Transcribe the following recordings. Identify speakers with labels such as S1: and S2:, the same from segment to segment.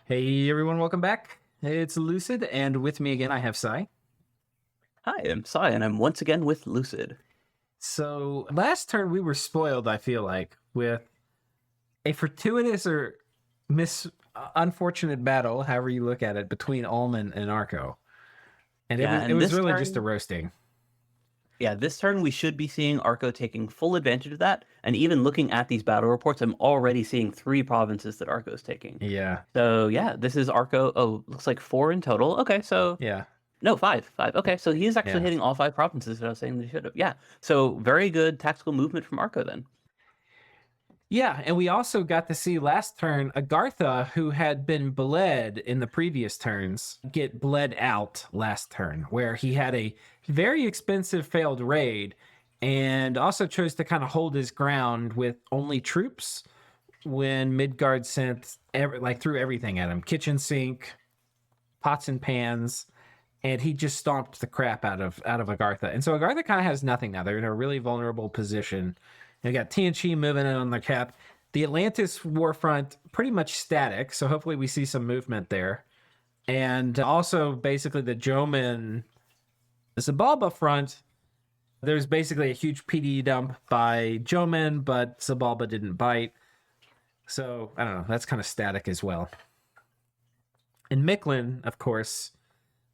S1: Hey everyone, welcome back. It's Lucid, and with me again I have Sai.
S2: Hi, I'm Sai, and I'm once again with Lucid.
S1: So last turn we were spoiled, I feel like, with a fortuitous or unfortunate battle, however you look at it, between Alman and Arco. And it
S2: Yeah,
S1: was it
S2: and
S1: was
S2: this
S1: really just a
S2: turn,
S1: roasting.
S2: this turn we should be seeing Arco taking full advantage of that. And even looking at these battle reports, I'm already seeing 3 provinces that Arco's taking.
S1: Yeah.
S2: So yeah, this is Arco. Oh, looks like 4 in total. Okay, so
S1: Yeah.
S2: no, five. Okay, so he's actually
S1: Yeah.
S2: hitting all 5 provinces that I was saying that he should have. Yeah, so very good tactical movement from Arco then.
S1: Yeah, and we also got to see last turn Agartha, who had been bled in the previous turns, get bled out last turn, where he had a very expensive failed raid and also chose to kind of hold his ground with only troops when Midgard sent threw everything at him, kitchen sink, pots and pans, and he just stomped the crap out of Agartha. And so Agartha kind of has nothing now. They're in a really vulnerable position. They got TNT moving in on their cap. The Atlantis warfront pretty much static, so hopefully we see some movement there. And also basically the Joman Zabalba front, there's basically a huge PD dump by Joman, but Zabalba didn't bite. So I don't know, that's kind of static as well. In Mictlan, of course,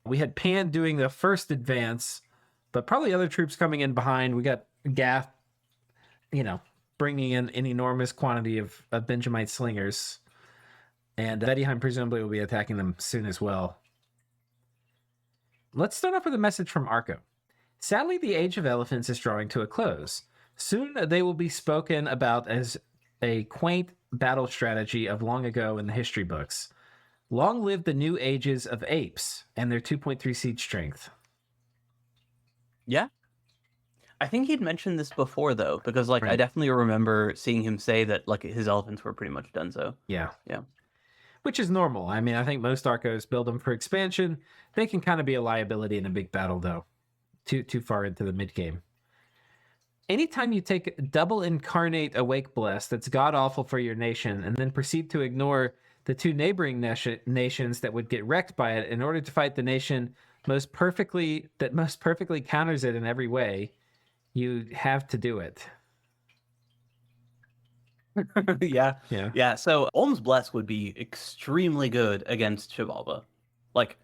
S1: we had Pan doing the first advance, but probably other troops coming in behind. We got Gath, bringing in an enormous quantity of Benjamite slingers. And Vedheim presumably will be attacking them soon as well. Let's start off with a message from Arco. Sadly, the Age of Elephants is drawing to a close. Soon they will be spoken about as a quaint battle strategy of long ago in the history books. Long live the new ages of apes and their 2.3 siege strength.
S2: Yeah, I think he'd mentioned this before though, because I
S1: Right.
S2: definitely remember seeing him say that his elephants were pretty much done. So
S1: Yeah.
S2: yeah.
S1: Which is normal. I mean, I think most Arcos build them for expansion. They can kind of be a liability in a big battle, though, too far into the mid game. Anytime you take double incarnate awake bless that's god awful for your nation, and then proceed to ignore the two neighboring nations that would get wrecked by it in order to fight the nation most perfectly counters it in every way, you have to do it.
S2: Yeah,
S1: Yeah.
S2: yeah. So Olm's Bless would be extremely good against Xibalba. Like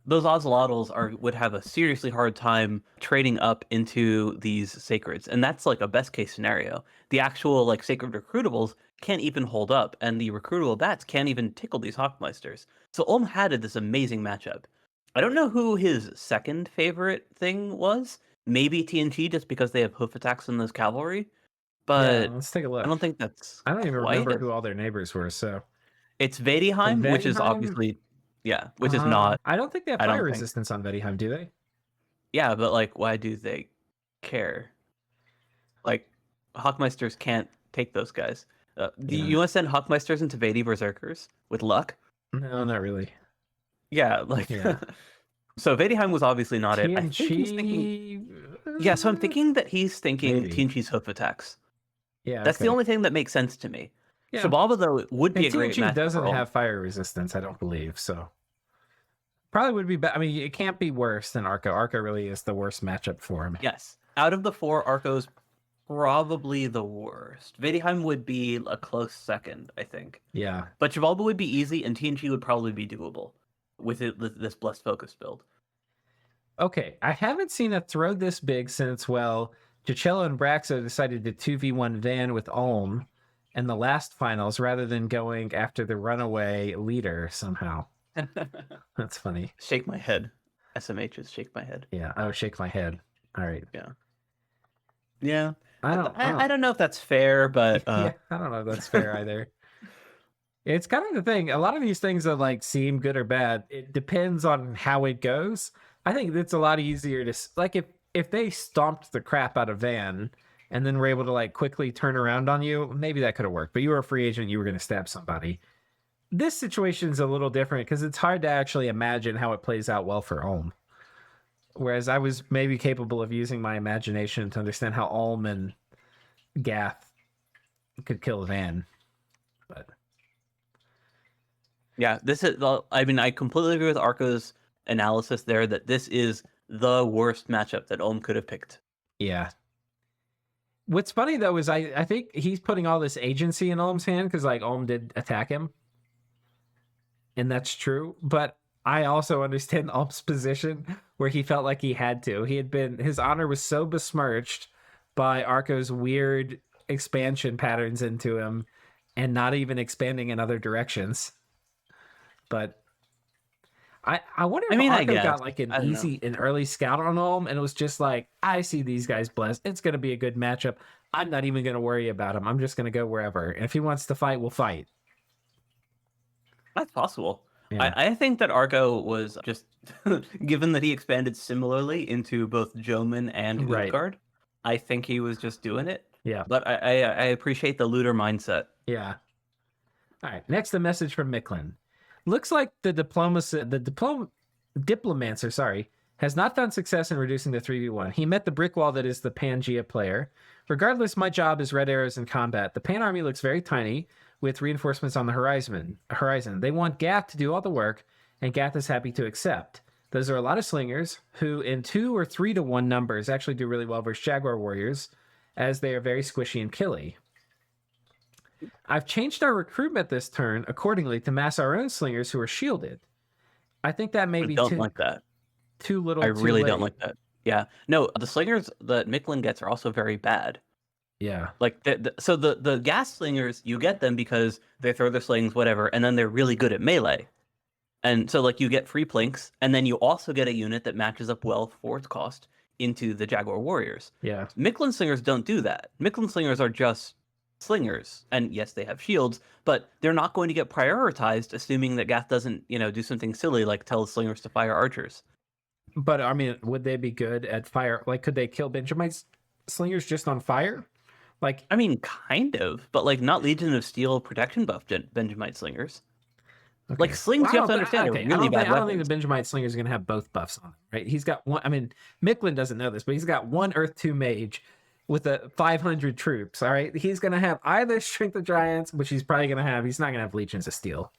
S2: those Ocelotls would have a seriously hard time trading up into these sacreds, and that's like a best case scenario. The actual sacred recruitables can't even hold up, and the recruitable bats can't even tickle these Hawkmeisters. So Olm had this amazing matchup. I don't know who his second favorite thing was. Maybe TNT, just because they have hoof attacks on those cavalry,
S1: Yeah,
S2: but
S1: let's take a
S2: I
S1: look.
S2: don't think that's
S1: I don't even
S2: quite
S1: remember
S2: as.
S1: who all their neighbors were, so.
S2: It's Vadheim, which is
S1: Vedheim,
S2: obviously, yeah, which is not.
S1: I don't think they have
S2: I
S1: fire
S2: don't think.
S1: resistance on Vedheim, do they?
S2: Yeah, but why do they care? Like, Hawkmeisters can't take those guys. Do
S1: Yeah.
S2: you want to send Hawkmeisters into Vadi Berserkers with luck?
S1: No, not really.
S2: Yeah,
S1: Yeah.
S2: so Vadheim was obviously not it. I think he's thinking.
S1: TNG?
S2: Yeah, so I'm thinking that he's thinking
S1: Maybe.
S2: Tinchi's hoof attacks.
S1: Yeah,
S2: That's the
S1: okay.
S2: only thing that makes sense to me.
S1: Yeah.
S2: Shababa, though, it would be
S1: And
S2: a great
S1: TNG
S2: match
S1: doesn't
S2: for Olm.
S1: have fire resistance, I don't believe, so. Probably would be better. I mean, it can't be worse than Arco. Arco really is the worst matchup for him.
S2: Yes. Out of the four, Arco's probably the worst. Vadheim would be a close second, I think.
S1: Yeah.
S2: But Chivalba would be easy, and TNG would probably be doable with this Blessed Focus build.
S1: Okay, I haven't seen a throw this big since, well, Gicello and Braxo decided to 2v1 Van with Ulm in the last finals rather than going after the runaway leader somehow. That's funny.
S2: Shake my head. SMHs, shake my head.
S1: Yeah. Oh, shake my head. All right.
S2: Yeah. Yeah.
S1: I don't. I
S2: I
S1: don't.
S2: don't know if that's fair, but
S1: Yeah, I don't know if that's fair either. It's kind of the thing. A lot of these things that seem good or bad, it depends on how it goes. I think it's a lot easier to if they stomped the crap out of Van and then were able to quickly turn around on you, maybe that could have worked. But you were a free agent, you were going to stab somebody. This situation is a little different because it's hard to actually imagine how it plays out well for Ulm. Whereas I was maybe capable of using my imagination to understand how Ulm and Gath could kill Van. But
S2: Yeah, this is. I mean, I completely agree with Arco's analysis there that this is the worst matchup that Ulm could have picked.
S1: Yeah. What's funny though is I think he's putting all this agency in Ulm's hand because like Ulm did attack him, and that's true. But I also understand Ulm's position where he felt like he had to. His honor was so besmirched by Arco's weird expansion patterns into him, and not even expanding in other directions. But I wonder
S2: I
S1: if
S2: mean, I
S1: Arco
S2: guess.
S1: got like
S2: I don't know.
S1: an early scout on Ulm, and it was just like, I see these guys blessed. It's going to be a good matchup. I'm not even going to worry about him. I'm just going to go wherever. And if he wants to fight, we'll fight.
S2: That's possible.
S1: Yeah.
S2: I think that Arco was just, given that he expanded similarly into both Joman and
S1: Right.
S2: Utgard, I think he was just doing it.
S1: Yeah.
S2: But I appreciate the looter mindset.
S1: Yeah. All right. Next, a message from Micklin. Looks like the diplomancer, sorry, has not found success in reducing the 3v1. He met the brick wall that is the Pangea player. Regardless, my job is red arrows in combat. The Pan army looks very tiny with reinforcements on the horizon. They want Gath to do all the work, and Gath is happy to accept. Those are a lot of slingers who, in 2 or 3 to 1 numbers, actually do really well versus Jaguar warriors, as they are very squishy and killy. I've changed our recruitment this turn accordingly to mass our own slingers who are shielded. I think that may
S2: I
S1: be
S2: don't like that.
S1: too little,
S2: I
S1: too
S2: really
S1: late.
S2: don't like that. Yeah. No, the slingers that Micklin gets are also very bad.
S1: Yeah.
S2: Like so the gas slingers, you get them because they throw their slings, whatever, and then they're really good at melee. And so like you get free plinks, and then you also get a unit that matches up well for its cost into the Jaguar warriors.
S1: Yeah.
S2: Micklin slingers don't do that. Micklin slingers are just slingers, and yes, they have shields, but they're not going to get prioritized, assuming that Gath doesn't, do something silly like tell the slingers to fire archers.
S1: But I mean, would they be good at fire? Like, could they kill Benjamite slingers just on fire? Like,
S2: I mean, kind of, but like not Legion of Steel protection buff Benjamite slingers.
S1: okay.
S2: Like slings, you have to understand, are really bad
S1: I don't think
S2: weapons.
S1: the Benjamite slingers are going to have both buffs on him, right? He's got one. I mean, Micklin doesn't know this, but he's got one Earth 2 mage with a 500 troops. All right. He's going to have either Strength of Giants, which he's probably going to have. He's not going to have Legions of Steel.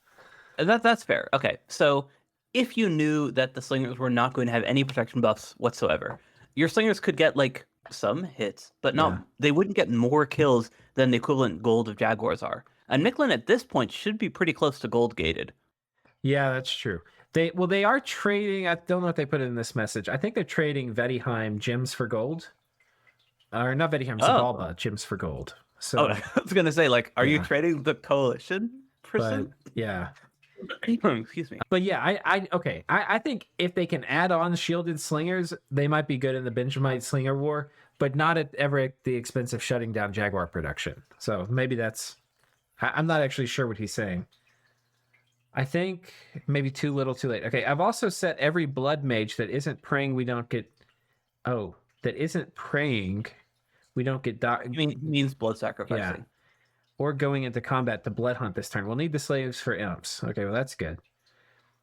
S2: That's fair. Okay, so if you knew that the slingers were not going to have any protection buffs whatsoever, your slingers could get like some hits, but not.
S1: Yeah.
S2: They wouldn't get more kills than the equivalent gold of Jaguars are. And Micklin at this point should be pretty close to gold gated.
S1: Yeah, that's true. They are trading. I don't know if they put it in this message. I think they're trading Vedyheim gems for gold. Or not Vedyheim, Zabalba gems for gold. So
S2: I was gonna say, like, are you
S1: Yeah.
S2: trading the coalition
S1: but
S2: person?
S1: yeah.
S2: Excuse me.
S1: But yeah, I think if they can add on shielded slingers, they might be good in the Benjamite slinger war, but not ever at the expense of shutting down Jaguar production. So maybe that's. I'm not actually sure what he's saying. I think maybe too little, too late. Okay, I've also set every blood mage that isn't praying we don't get. Oh, that isn't praying we don't get.
S2: He means blood sacrificing.
S1: Yeah. Or going into combat to blood hunt this turn. We'll need the slaves for imps. Okay, well, that's good.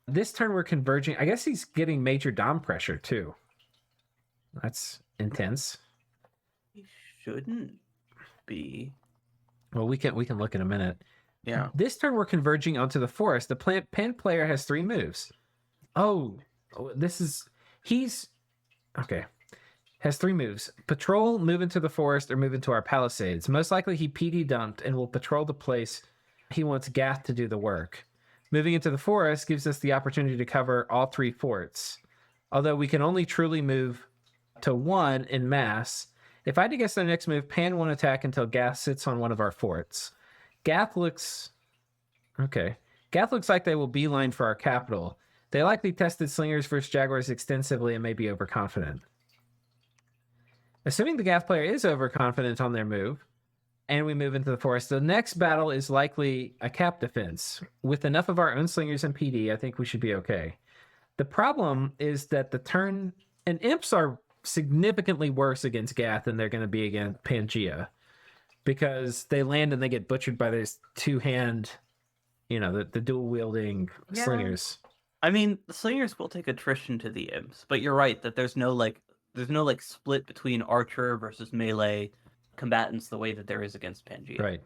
S1: This turn we're converging. I guess he's getting major dom pressure too. That's intense.
S2: He shouldn't be.
S1: Well, we can look in a minute.
S2: Yeah.
S1: This turn we're converging onto the forest. The Pan player has 3 moves. Oh, he's okay. Has 3 moves. Patrol, move into the forest, or move into our palisades. Most likely he PD dumped and will patrol the place. He wants Gath to do the work. Moving into the forest gives us the opportunity to cover all 3 forts. Although we can only truly move to 1 in mass. If I had to guess their next move, Pan won't attack until Gath sits on one of our forts. Gath looks like they will beeline for our capital. They likely tested slingers versus Jaguars extensively and may be overconfident. Assuming the Gath player is overconfident on their move, and we move into the forest, the next battle is likely a cap defense. With enough of our own slingers and PD, I think we should be okay. The problem is that the turn and imps are significantly worse against Gath than they're going to be against Pangea, because they land and they get butchered by this 2-hand, the dual wielding slingers.
S2: I mean, the slingers will take attrition to the imps, but you're right that there's no split between archer versus melee combatants the way that there is against Pangea.
S1: Right.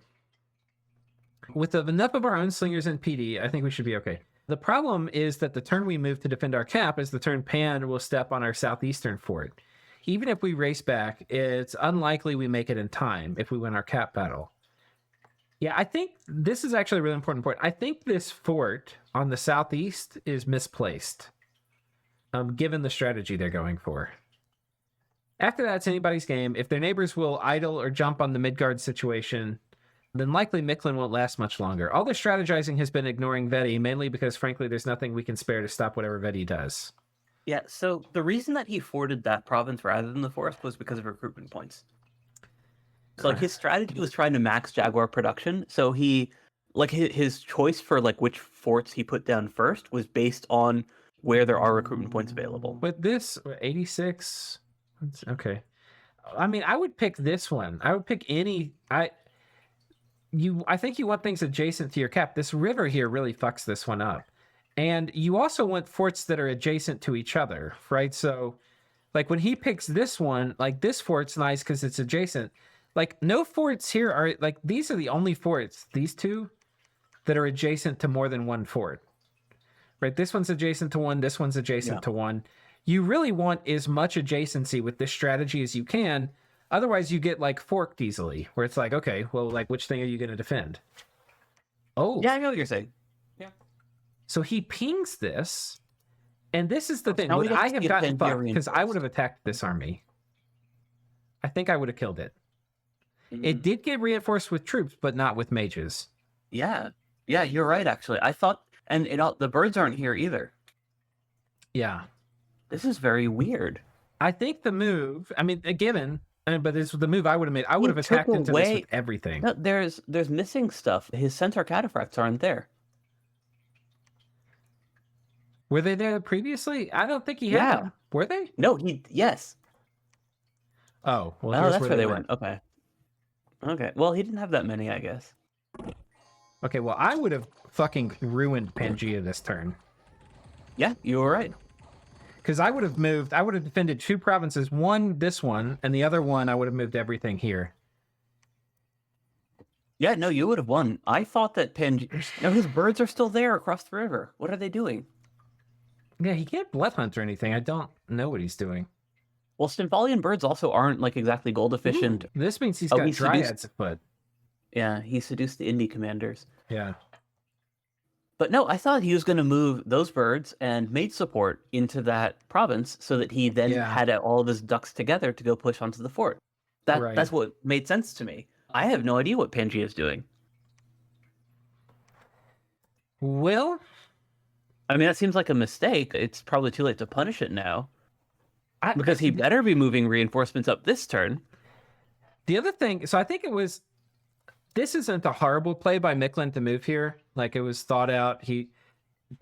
S1: With enough of our own slingers and PD, I think we should be okay. The problem is that the turn we move to defend our cap is the turn Pan will step on our southeastern fort. Even if we race back, it's unlikely we make it in time if we win our cap battle. Yeah, I think this is actually a really important point. I think this fort on the southeast is misplaced, given the strategy they're going for. After that, it's anybody's game. If their neighbors will idle or jump on the Midgard situation, then likely Micklin won't last much longer. All the strategizing has been ignoring Veti, mainly because, frankly, there's nothing we can spare to stop whatever Veti does.
S2: Yeah, so the reason that he forwarded that province rather than the forest was because of recruitment points. So like his strategy was trying to max Jaguar production. So he like his choice for like which forts he put down first was based on where there are recruitment points available.
S1: With this 86, okay. I mean, I would pick this one. I would pick any. I think you want things adjacent to your cap. This river here really fucks this one up. And you also want forts that are adjacent to each other, right? So like when he picks this one, like this fort's nice because it's adjacent. Like no forts here are like, these are the only forts, these two, that are adjacent to more than one fort, right? This one's adjacent to one, this one's adjacent to one. You really want as much adjacency with this strategy as you can. Otherwise you get like forked easily, where it's like, okay, well, like which thing are you going to defend? Oh.
S2: Yeah, I know what you're saying. Yeah.
S1: So he pings this, and this is the thing.
S2: Now
S1: Would I have gotten fucked? Because
S2: reinforced.
S1: I would have attacked this army. I think I would have killed it. It did get reinforced with troops, but not with mages.
S2: Yeah. Yeah, you're right, actually. I thought, and the birds aren't here either.
S1: Yeah.
S2: This is very weird.
S1: I think the move, I mean, given, but this was the move I would have made. I would have attacked into this with everything.
S2: No, there's missing stuff. His centaur cataphracts aren't there.
S1: Were they there previously? I don't think he had them. Were they?
S2: No, yes.
S1: Oh, well,
S2: that's where they went. Okay. Okay. Well, he didn't have that many, I guess.
S1: Okay, well, I would have fucking ruined Pangea this turn.
S2: Yeah, you were right.
S1: Because I would have defended two provinces, one, this one, and the other one, I would have moved everything here.
S2: Yeah, no, you would have won. I thought that Pangea... No, his birds are still there across the river. What are they doing?
S1: Yeah, he can't blood hunt or anything. I don't know what he's doing.
S2: Well, Stymphalian birds also aren't like exactly gold efficient.
S1: Ooh, this means he's got dryads afoot.
S2: Yeah, he seduced the indie commanders.
S1: Yeah.
S2: But no, I thought he was going to move those birds and mate support into that province so that he then had all of his ducks together to go push onto the fort. That's what made sense to me. I have no idea what Pangea is doing.
S1: Well,
S2: I mean, that seems like a mistake. It's probably too late to punish it now. Because he better be moving reinforcements up this turn.
S1: The other thing, so I think this isn't a horrible play by Micklin to move here. Like it was thought out.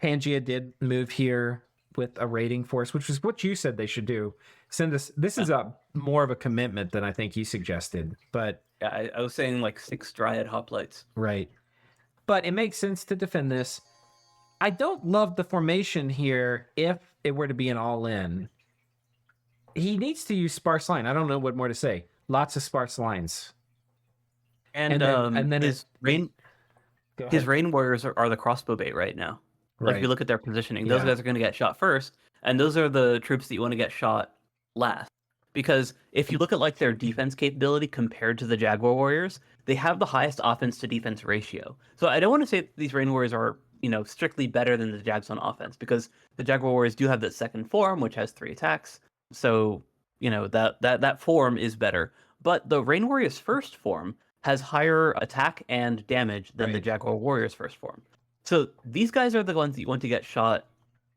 S1: Pangea did move here with a raiding force, which is what you said they should do. Send us. This is more of a commitment than I think you suggested. But
S2: yeah, I was saying like 6 Dryad hoplites.
S1: Right. But it makes sense to defend this. I don't love the formation here if it were to be an all-in. He needs to use sparse line. I don't know what more to say. Lots of sparse lines.
S2: And then his rain warriors are the crossbow bait right now. Like if you look at their positioning, those guys are going to get shot first, and those are the troops that you want to get shot last. Because if you look at like their defense capability compared to the Jaguar warriors, they have the highest offense to defense ratio. So I don't want to say these rain warriors are strictly better than the Jags on offense, because the Jaguar warriors do have that second form, which has 3 attacks. So that form is better. But the rain warriors first form has higher attack and damage than the Jaguar warriors first form. So these guys are the ones that you want to get shot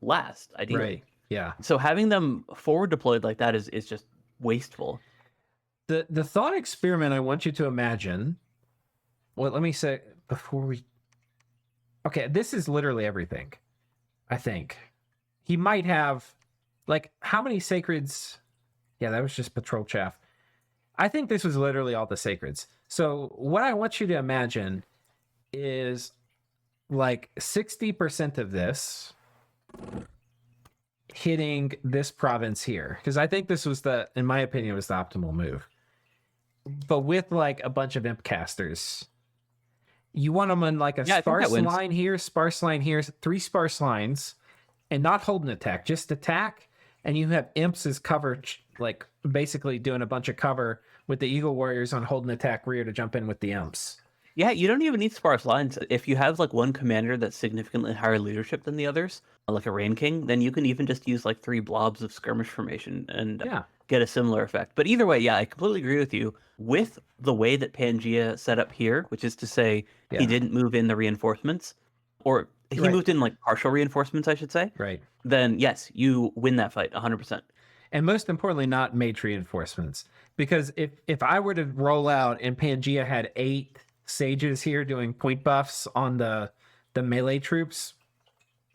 S2: last, ideally.
S1: Right. Yeah.
S2: So having them forward deployed like that is just wasteful.
S1: The thought experiment I want you to imagine. Well, let me say before we. Okay, this is literally everything. I think he might have, like, how many sacreds? Yeah, that was just patrol chaff. I think this was literally all the sacreds. So what I want you to imagine is like 60% of this hitting this province here. Because I think this was in my opinion, was the optimal move. But with like a bunch of imp casters. You want them in like a
S2: Yeah, I think that
S1: sparse
S2: wins.
S1: line here, sparse line here, 3 sparse lines, and not hold an attack, just attack. And you have imps as cover, like basically doing a bunch of cover with the Eagle Warriors on hold and attack rear to jump in with the imps.
S2: Yeah, you don't even need sparse lines. If you have like one commander that's significantly higher leadership than the others, like a Rain King, then you can even just use like 3 blobs of skirmish formation and
S1: Yeah.
S2: get a similar effect. But either way, yeah, I completely agree with you. With the way that Pangea set up here, which is to say he
S1: Yeah.
S2: didn't move in the reinforcements, or he
S1: Right.
S2: moved in like partial reinforcements, I should say,
S1: Right.
S2: then yes, you win that fight 100%.
S1: And most importantly, not mage reinforcements. Because if I were to roll out and Pangea had 8 sages here doing point buffs on the melee troops,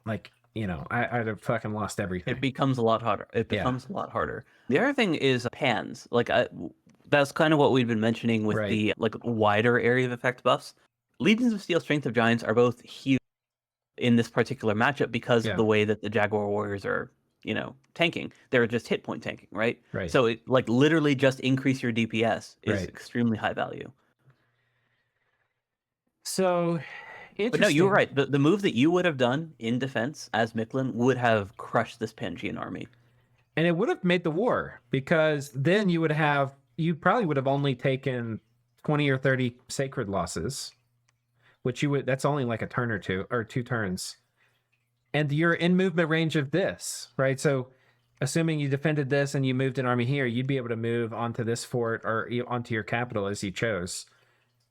S1: like, you know, I'd have fucking lost everything.
S2: It becomes a lot harder. It
S1: Yeah.
S2: becomes a lot harder. The other thing is pans. Like that's kind of what we've been mentioning with
S1: Right.
S2: the like wider area of effect buffs. Legions of Steel, Strength of Giants are both huge in this particular matchup because
S1: Yeah.
S2: of the way that the Jaguar Warriors are, you know, tanking. They're just hit point tanking, right?
S1: Right.
S2: So it like literally just increase your DPS is
S1: Right.
S2: extremely high value.
S1: So interesting.
S2: But no, you were right. The move that you would have done in defense as Micklin would have crushed this Pangean army.
S1: And it would have made the war, because then you probably would have only taken 20 or 30 sacred losses, which that's only like a turn or 2 turns. And you're in movement range of this, right? So assuming you defended this and you moved an army here, you'd be able to move onto this fort or onto your capital as you chose.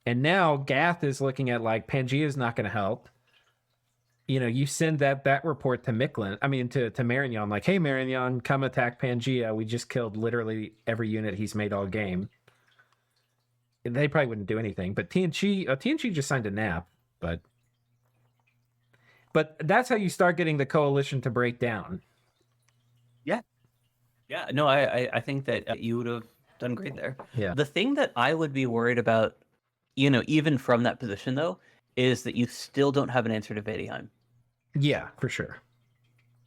S1: And now Gath is looking at like, Pangea is not going to help. You know, you send that report to Micklin, to Marignon, like, hey, Marignon, come attack Pangea. We just killed literally every unit he's made all game. They probably wouldn't do anything, but TNG just signed a nap, but that's how you start getting the coalition to break down.
S2: Yeah, no, I think that you would have done great there.
S1: Yeah.
S2: The thing that I would be worried about, you know, even from that position though, is that you still don't have an answer to Vedheim.
S1: Yeah, for sure.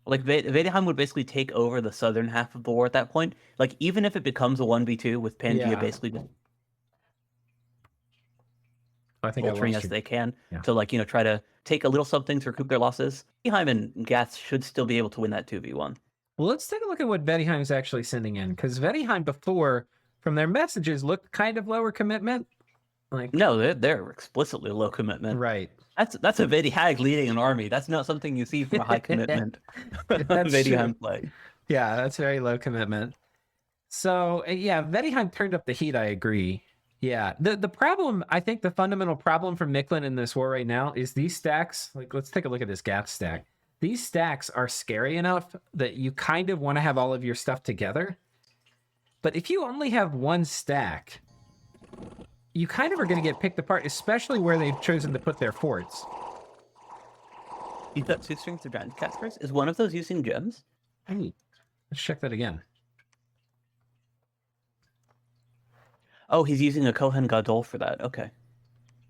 S2: Like Vedheim would basically take over the southern half of the war at that point. Like even if it becomes a 1v2 with Pangea basically just
S1: I think
S2: ultering as they can to like, you know, try to take a little something to recoup their losses. Vedheim and Gath should still be able to win that 2v1.
S1: Well, let's take a look at what Vedheim is actually sending in, because Vedheim before, from their messages, looked kind of lower commitment. Like,
S2: no, they're explicitly low commitment.
S1: Right.
S2: That's a Vedheim leading an army. That's not something you see from a high commitment Vedheim play.
S1: Yeah, that's very low commitment. So yeah, Vedheim turned up the heat. I agree. Yeah, the problem, I think, the fundamental problem for Micklin in this war right now is these stacks. Like, let's take a look at this Gath stack. These stacks are scary enough that you kind of want to have all of your stuff together. But if you only have one stack, you kind of are going to get picked apart, especially where they've chosen to put their forts.
S2: You've got 2 strings of giant casters. Is one of those using gems?
S1: Hey, let's check that again.
S2: Oh, he's using a Kohen Gadol for that. Okay.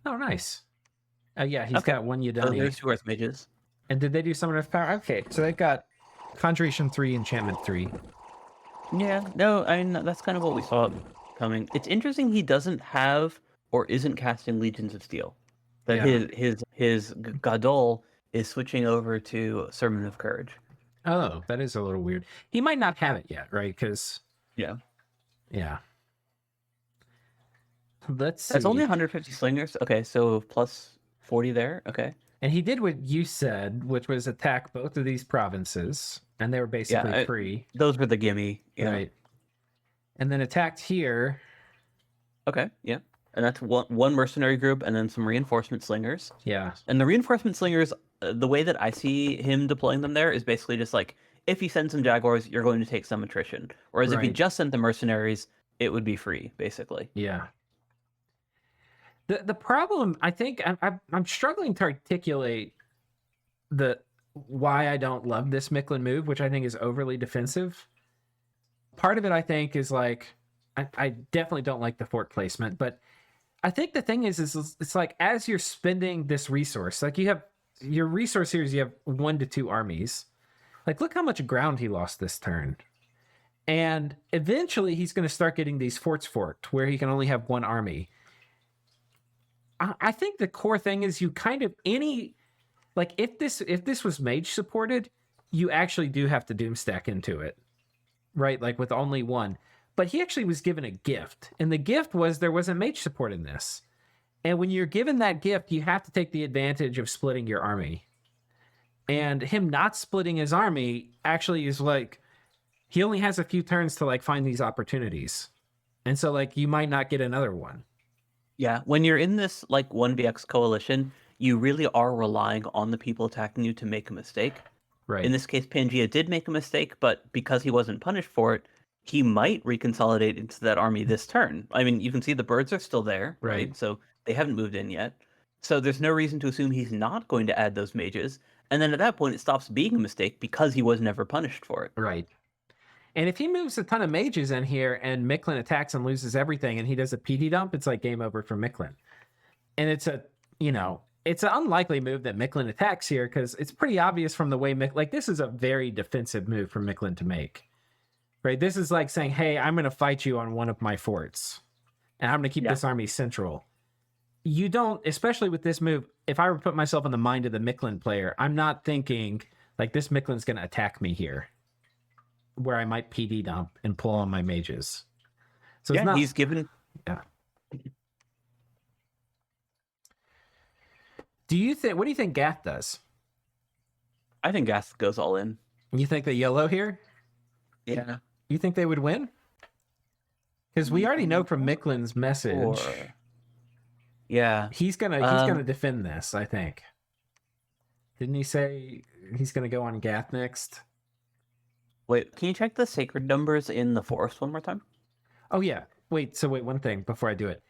S1: Oh, nice. Yeah, he's got one Yidani.
S2: So there's 2 Earth Mages.
S1: And did they do Summoner of Power? Okay, so they've got Conjuration 3, Enchantment 3.
S2: Yeah, no, I mean, that's kind of what we saw coming. It's interesting he doesn't have or isn't casting Legions of Steel. That his Gadol is switching over to Sermon of Courage.
S1: Oh, that is a little weird. He might not have it yet, right? Because
S2: yeah.
S1: Let's see.
S2: That's only 150 slingers. Okay, so plus 40 there. Okay.
S1: And he did what you said, which was attack both of these provinces, and they were basically free.
S2: Those were the gimme. Yeah.
S1: Right. And then attacked here.
S2: Okay, yeah. And that's one mercenary group and then some reinforcement slingers.
S1: Yeah.
S2: And the reinforcement slingers, the way that I see him deploying them there is basically just like, if he sends some Jaguars, you're going to take some attrition. Whereas if he just sent the mercenaries, it would be free, basically.
S1: Yeah. The problem, I think, I'm struggling to articulate why I don't love this Micklin move, which I think is overly defensive. Part of it, I think, is like, I definitely don't like the fort placement, but I think the thing is it's like, as you're spending this resource, like you have your resource here is you have 1 to 2 armies. Like, look how much ground he lost this turn. And eventually he's going to start getting these forts forked where he can only have 1 army. I think the core thing is you kind of like if this was mage supported, you actually do have to doom stack into it, right? Like with only one. But he actually was given a gift, and the gift was there was a mage support in this. And when you're given that gift, you have to take the advantage of splitting your army. And him not splitting his army actually is like he only has a few turns to like find these opportunities. And so like you might not get another one.
S2: Yeah, when you're in this like 1vx coalition, you really are relying on the people attacking you to make a mistake.
S1: Right.
S2: In this case, Pangea did make a mistake, but because he wasn't punished for it, he might reconsolidate into that army this turn. I mean, you can see the birds are still there, right? So they haven't moved in yet. So there's no reason to assume he's not going to add those mages. And then at that point, it stops being a mistake because he was never punished for it.
S1: Right. And if he moves a ton of mages in here and Micklin attacks and loses everything and he does a PD dump, it's like game over for Micklin. And it's it's an unlikely move that Micklin attacks here because it's pretty obvious from the way like this is a very defensive move for Micklin to make. Right? This is like saying, hey, I'm going to fight you on one of my forts and I'm going to keep this army central. You don't, especially with this move, if I were to put myself in the mind of the Micklin player, I'm not thinking like this Micklin's going to attack me here, where I might PD dump and pull on my mages. So it's not,
S2: he's given.
S1: Yeah. What do you think Gath does?
S2: I think Gath goes all in.
S1: You think the yellow here?
S2: Yeah.
S1: You think they would win? Because we already know from Micklin's message.
S2: Yeah.
S1: He's gonna defend this, I think. Didn't he say he's gonna go on Gath next?
S2: Wait, can you check the sacred numbers in the forest one more time?
S1: Oh yeah. Wait, one thing before I do it.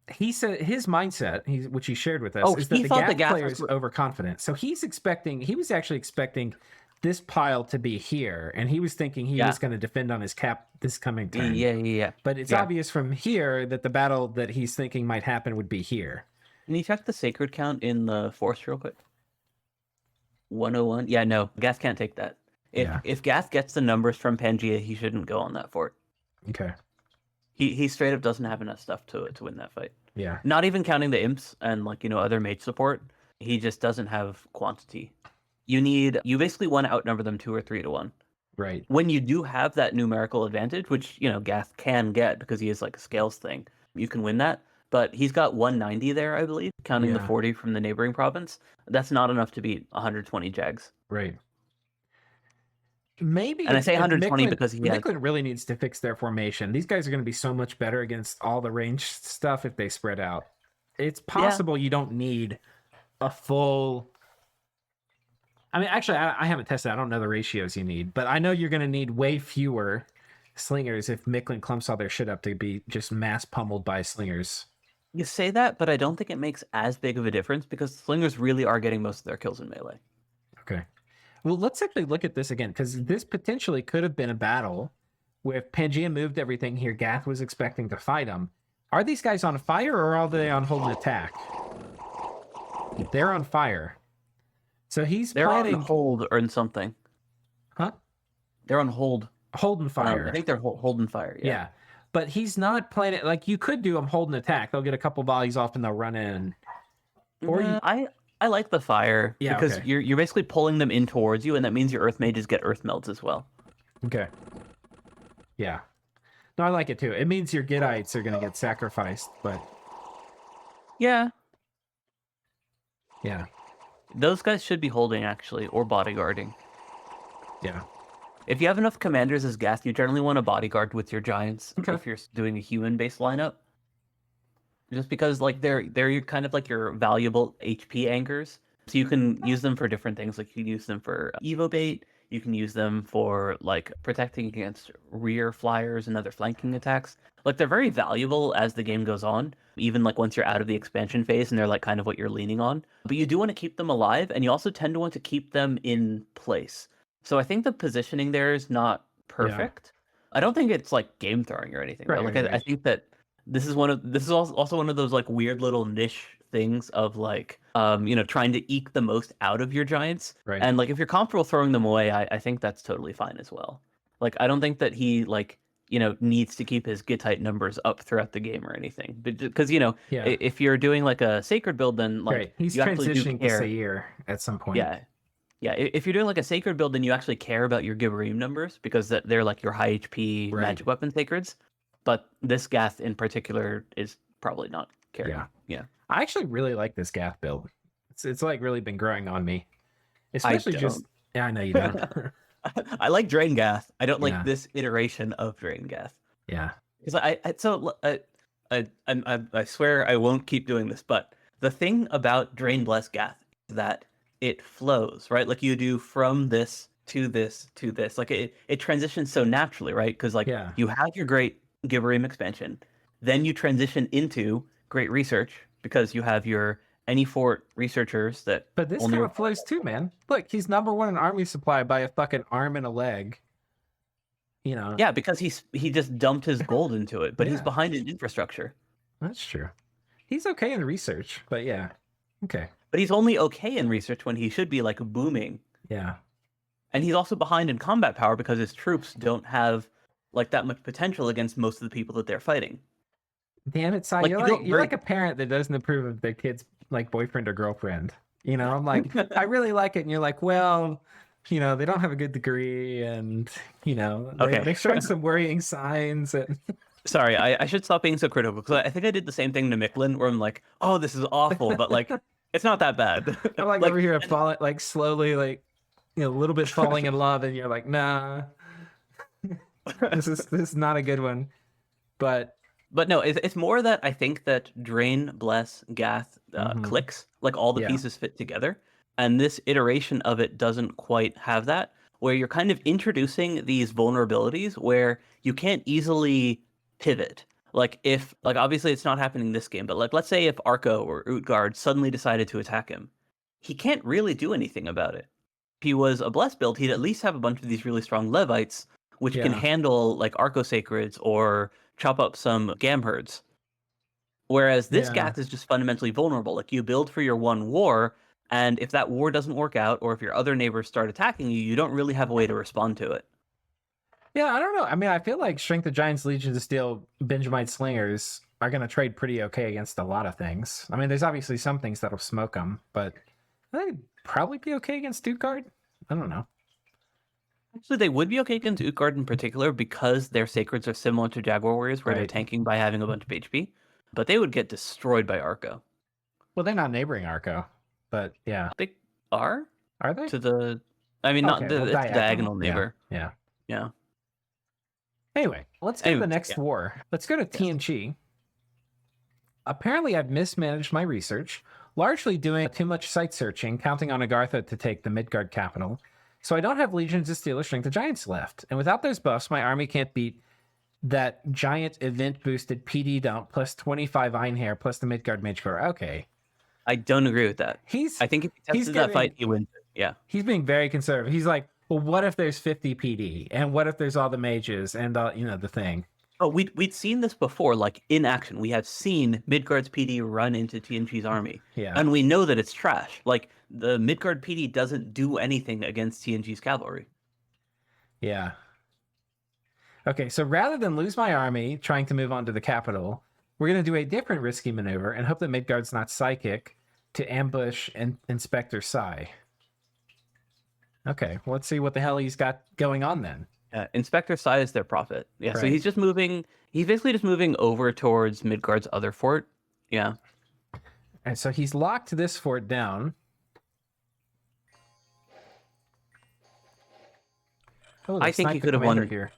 S1: He said his mindset, which he shared with us, is that the Gath player is overconfident. So he was actually expecting this pile to be here, and he was thinking he was going to defend on his cap this coming turn.
S2: Yeah.
S1: But it's obvious from here that the battle that he's thinking might happen would be here.
S2: Can you check the sacred count in the forest real quick? 101? Yeah, no. Gath can't take that. If Gath gets the numbers from Pangea, he shouldn't go on that fort.
S1: Okay.
S2: He straight up doesn't have enough stuff to win that fight.
S1: Yeah.
S2: Not even counting the imps and other mage support. He just doesn't have quantity. You basically want to outnumber them 2 or 3 to 1.
S1: Right.
S2: When you do have that numerical advantage, which Gath can get because he is like a scales thing, you can win that. But he's got 190 there, I believe, counting the 40 from the neighboring province. That's not enough to beat 120 Jags.
S1: Right. Maybe,
S2: and I say 120 because
S1: Micklin really needs to fix their formation. These guys are going to be so much better against all the range stuff if they spread out. It's possible you don't need a full. I mean, actually, I haven't tested. I don't know the ratios you need, but I know you're going to need way fewer slingers if Micklin clumps all their shit up to be just mass pummeled by slingers.
S2: You say that, but I don't think it makes as big of a difference because slingers really are getting most of their kills in melee.
S1: Okay. Well, let's actually look at this again, because this potentially could have been a battle where if Pangea moved everything here, Gath was expecting to fight him. Are these guys on fire, or are they on hold and attack? They're on fire. So they're
S2: on hold or something.
S1: Huh?
S2: They're on hold.
S1: Hold and fire.
S2: I think they're hold and fire,
S1: yeah. But he's not playing it like you could do them hold and attack. They'll get a couple volleys off and they'll run in. Or
S2: I like the fire because
S1: okay.
S2: you're basically pulling them in towards you, and that means your earth mages get earth melts as well.
S1: Okay. Yeah. No, I like it too. It means your Gittites are going to get sacrificed, but
S2: yeah.
S1: Yeah.
S2: Those guys should be holding actually, or bodyguarding.
S1: Yeah.
S2: If you have enough commanders as Gath, you generally want a bodyguard with your giants if you're doing a human-based lineup. Just because they're kind of like your valuable HP anchors. So you can use them for different things. Like you can use them for Evo bait. You can use them for like protecting against rear flyers and other flanking attacks. Like they're very valuable as the game goes on, even like once you're out of the expansion phase and they're like kind of what you're leaning on. But you do want to keep them alive, and you also tend to want to keep them in place. So I think the positioning there is not perfect. Yeah. I don't think it's like game throwing or anything. Right, right? I think that this is also one of those like weird little niche things of like trying to eke the most out of your giants.
S1: Right.
S2: And like if you're comfortable throwing them away, I think that's totally fine as well. Like I don't think that he like needs to keep his Gittite numbers up throughout the game or anything. Because,
S1: Yeah.
S2: if you're doing like a sacred build, then like
S1: Great. He's
S2: you actually do
S1: transitioning to
S2: care.
S1: Sayir at some point.
S2: Yeah. Yeah, if you're doing like a sacred build, then you actually care about your Gibberim numbers because they're like your high HP
S1: Right.
S2: magic weapon sacreds. But this Gath in particular is probably not caring.
S1: Yeah.
S2: Yeah.
S1: I actually really like this Gath build. It's like really been growing on me. Especially just
S2: don't.
S1: yeah, I know you don't.
S2: I like Drain Gath. I don't
S1: Yeah.
S2: like this iteration of Drain Gath.
S1: Yeah.
S2: Because I swear I won't keep doing this, but the thing about Drain Bless Gath is that it flows, right? Like you do from this to this to this. Like it transitions so naturally, right? Because like
S1: Yeah.
S2: you have your great Gibberim expansion, then you transition into great research because you have your any fort researchers that
S1: But this
S2: only
S1: kind of flows too, man. Look, he's number one in army supply by a fucking arm and a leg.
S2: Yeah, because he just dumped his gold into it, but he's
S1: Yeah.
S2: behind in infrastructure.
S1: That's true. He's okay in research, but yeah. Okay.
S2: But he's only okay in research when he should be like booming.
S1: Yeah.
S2: And he's also behind in combat power because his troops don't have like that much potential against most of the people that they're fighting.
S1: Damn it, Sai.
S2: Like,
S1: You're like a parent that doesn't approve of their kid's like boyfriend or girlfriend. I'm like, I really like it, and you're like, well, they don't have a good degree, and
S2: Okay.
S1: they're showing some worrying signs. And
S2: Sorry, I should stop being so critical because I think I did the same thing to Micklin, where I'm like, oh, this is awful, but like, it's not that bad.
S1: I'm like over here falling, like slowly, like a little bit falling in love, and you're like, nah, this is not a good one. But
S2: no, it's more that I think that Drain, Bless, Gath clicks, like all the pieces fit together. And this iteration of it doesn't quite have that, where you're kind of introducing these vulnerabilities where you can't easily pivot. Like obviously it's not happening this game, but like let's say if Arco or Utgard suddenly decided to attack him, he can't really do anything about it. If he was a Bless build, he'd at least have a bunch of these really strong Levites, which can handle like Arco Sacreds or chop up some Gamherds. Whereas this Gath is just fundamentally vulnerable. Like you build for your one war, and if that war doesn't work out, or if your other neighbors start attacking you, you don't really have a way to respond to it.
S1: Yeah, I don't know. I mean, I feel like Strength of Giants, Legions of Steel, Benjamite Slingers are going to trade pretty okay against a lot of things. I mean, there's obviously some things that'll smoke them, but I think it'd probably be okay against Stuttgart. I don't know.
S2: Actually, they would be okay against Utgard in particular because their Sacreds are similar to Jaguar Warriors, where they're tanking by having a bunch of HP. But they would get destroyed by Arco.
S1: Well, they're not neighboring Arco, but yeah.
S2: They are?
S1: Are they?
S2: To the... I mean, not the diagonal neighbor.
S1: Yeah.
S2: Yeah.
S1: Anyway, let's go to the next war. Let's go to TNG. Apparently, I've mismanaged my research, largely doing too much site searching, counting on Agartha to take the Midgard capital. So I don't have Legions of Steel or Strength of Giants left. And without those buffs, my army can't beat that giant event-boosted PD dump plus 25 Einherr plus the Midgard Mage Core. Okay.
S2: I don't agree with that. I think if he tested that fight, he wins it. Yeah.
S1: He's being very conservative. He's like, well, what if there's 50 PD? And what if there's all the mages and, the thing?
S2: Oh, we'd seen this before, like in action. We have seen Midgard's PD run into TNG's army.
S1: Yeah.
S2: And we know that it's trash. Like, the Midgard PD doesn't do anything against TNG's cavalry.
S1: Yeah. Okay, so rather than lose my army trying to move on to the capital, we're going to do a different risky maneuver and hope that Midgard's not psychic to ambush Inspector Psy. Okay, well, let's see what the hell he's got going on then.
S2: Inspector Psy is their prophet. Yeah, right. So he's basically just moving over towards Midgard's other fort. Yeah.
S1: And so he's locked this fort down. Oh,
S2: I think he could have won
S1: here.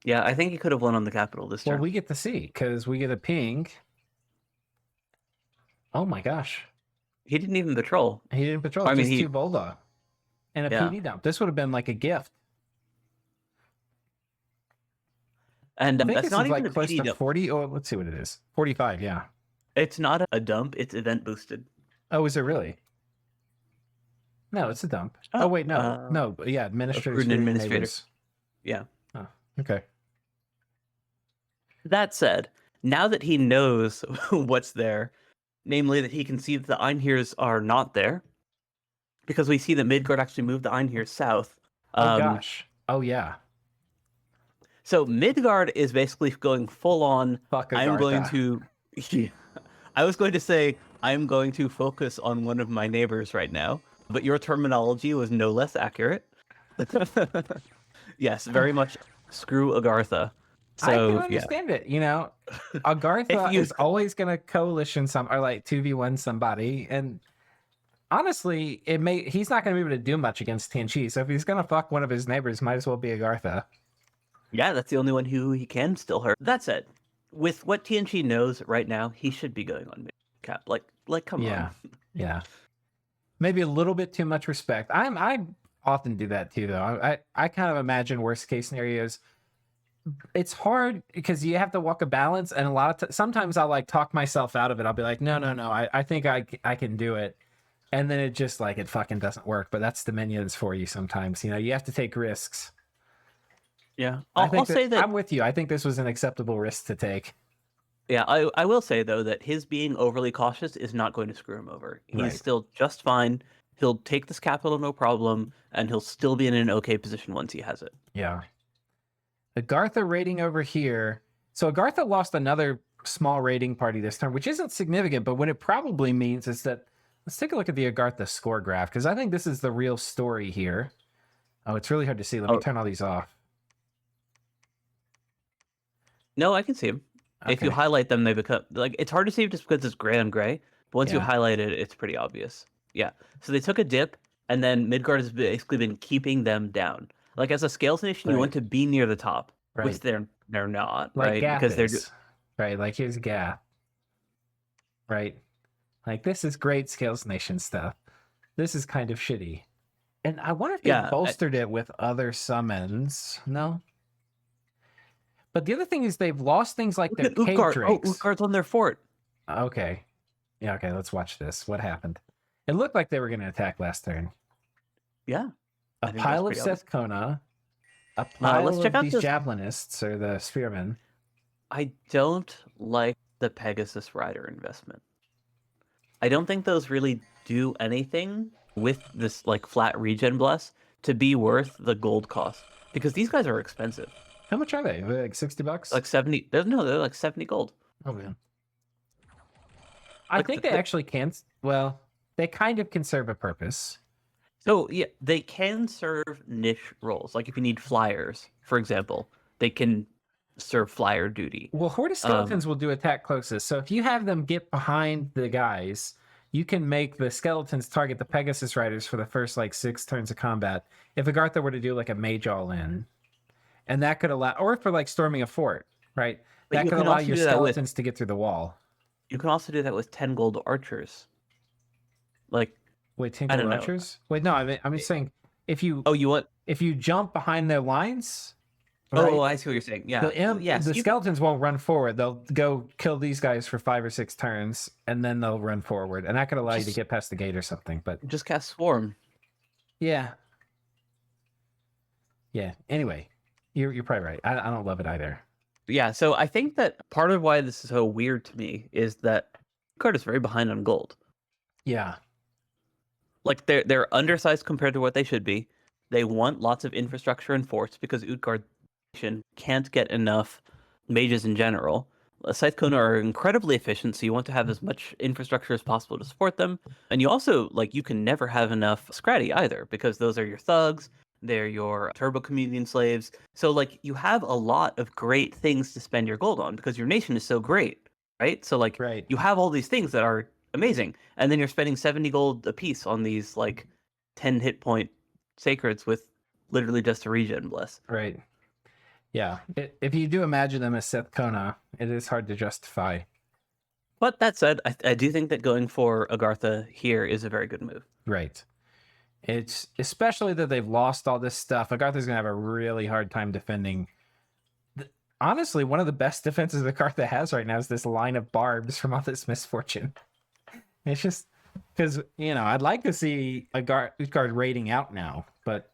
S2: Yeah, I think he could have won on the capital this turn.
S1: Well, we get to see, because we get a ping. Oh my gosh.
S2: He didn't even patrol.
S1: He didn't patrol. I mean, just 2 Volda. And a PD dump. This would have been like a gift.
S2: And
S1: I think
S2: that's not even
S1: like close to 40. Oh, let's see what it is. 45, yeah.
S2: It's not a dump. It's event boosted.
S1: Oh, is it really? No, it's a dump. Oh wait, no. No, yeah, administrators.
S2: Yeah.
S1: Oh, okay.
S2: That said, now that he knows what's there, namely that he can see that the Einherrs are not there, because we see that Midgard actually moved the Einherrs south.
S1: Oh gosh. Oh yeah.
S2: So Midgard is basically going full on.
S1: Fuck
S2: I'm going
S1: Agartha.
S2: to. I was going to say I'm going to focus on one of my neighbors right now, but your terminology was no less accurate. Yes, very much screw Agartha.
S1: I can
S2: So yeah,
S1: understand it. You know,
S2: if
S1: Agartha
S2: you
S1: is always going to coalition some or like 2v1 somebody. And honestly, he's not going to be able to do much against Tianchi. So if he's going to fuck one of his neighbors, might as well be Agartha.
S2: yeah, that's the only one who he can still hurt. That said, with what TNG knows right now, he should be going on mid cap. Come
S1: Yeah.
S2: on.
S1: Yeah. Maybe a little bit too much respect. I often do that too, though. I kind of imagine worst case scenarios. It's hard because you have to walk a balance, and a lot of sometimes I'll like talk myself out of it. I'll be like, no, I think I can do it, and then it just like it fucking doesn't work. But that's the minions for you sometimes. You know, you have to take risks.
S2: Yeah,
S1: I
S2: I'll
S1: think that
S2: say that.
S1: I'm with you. I think this was an acceptable risk to take.
S2: Yeah, I will say though that his being overly cautious is not going to screw him over. He's
S1: Right.
S2: still just fine. He'll take this capital no problem, and he'll still be in an okay position once he has it.
S1: Yeah. Agartha rating over here. So Agartha lost another small rating party this time, which isn't significant, but what it probably means is that let's take a look at the Agartha score graph, because I think this is the real story here. Oh, it's really hard to see. Let me
S2: Oh
S1: turn all these off.
S2: no, I can see him. If you
S1: Okay.
S2: highlight them, they become like it's hard to see just because it's gray on gray. But once you
S1: Yeah.
S2: highlight it, it's pretty obvious. Yeah. So they took a dip, and then Midgard has basically been keeping them down. Like as a scales nation, you
S1: Right.
S2: want to be near the top, which
S1: Right.
S2: they're not,
S1: Like
S2: right?
S1: Gap
S2: Because they're
S1: is. Right. Like here's Gap. Right. Like this is great Scales Nation stuff. This is kind of shitty. And I wonder if they
S2: yeah.
S1: bolstered it with other summons. No. But the other thing is they've lost things like
S2: Look
S1: their
S2: at
S1: cave
S2: Utgard. Oh,
S1: drakes.
S2: Utgard's on their fort.
S1: Okay. Yeah, okay, let's watch this. What happened? It looked like they were going to attack last turn.
S2: Yeah.
S1: A pile of Seth Kona, a pile
S2: Let's check
S1: of
S2: out
S1: these
S2: this.
S1: javelinists or the spearmen.
S2: I don't like the Pegasus Rider investment. I don't think those really do anything with this like flat regen bless to be worth the gold cost because these guys are expensive.
S1: How much are they? Like $60?
S2: Like 70. No, they're like 70 gold.
S1: Oh man. I
S2: Like
S1: think they actually can. Well, they kind of can serve a purpose.
S2: So yeah, they can serve niche roles. Like if you need flyers, for example, they can serve flyer duty.
S1: Well, Horde of Skeletons will do attack closest. So if you have them get behind the guys, you can make the skeletons target the Pegasus Riders for the first like 6 turns of combat. If Agartha were to do like a mage all in, and that could allow, or for like storming a fort, right?
S2: But
S1: That
S2: you
S1: could
S2: can
S1: allow
S2: also
S1: your
S2: do that with
S1: skeletons to get through the wall.
S2: you can also do that with 10 gold archers. Like
S1: Wait,
S2: I
S1: Tingle
S2: don't know.
S1: Archers? Wait, no, I'm just saying if you
S2: Oh, you want?
S1: jump behind their lines.
S2: Oh, I see what you're saying. Yeah. Yes.
S1: The skeletons won't run forward. They'll go kill these guys for 5 or 6 turns, and then they'll run forward, and that could allow you to get past the gate or something. But
S2: just cast swarm.
S1: yeah. Anyway, you're probably right. I don't love it either.
S2: Yeah. So I think that part of why this is so weird to me is that card is very behind on gold.
S1: Yeah.
S2: Like they're undersized compared to what they should be. They want lots of infrastructure and forts because Utgard can't get enough mages in general. Scythe Kona are incredibly efficient, so you want to have as much infrastructure as possible to support them. And you also you can never have enough Scratty either because those are your thugs. They're your turbo communion slaves. So you have a lot of great things to spend your gold on because your nation is so great, right? So
S1: right.
S2: You have all these things that are amazing, and then you're spending 70 gold a piece on these 10 hit point sacreds with literally just a regen bless.
S1: Right. Yeah. If you do imagine them as Seth Kona, it is hard to justify.
S2: But that said, I do think that going for Agartha here is a very good move.
S1: Right. It's especially that they've lost all this stuff. Agartha's gonna have a really hard time defending. Honestly, one of the best defenses Agartha has right now is this line of barbs from all this misfortune. It's just because I'd like to see Utgard raiding out now, but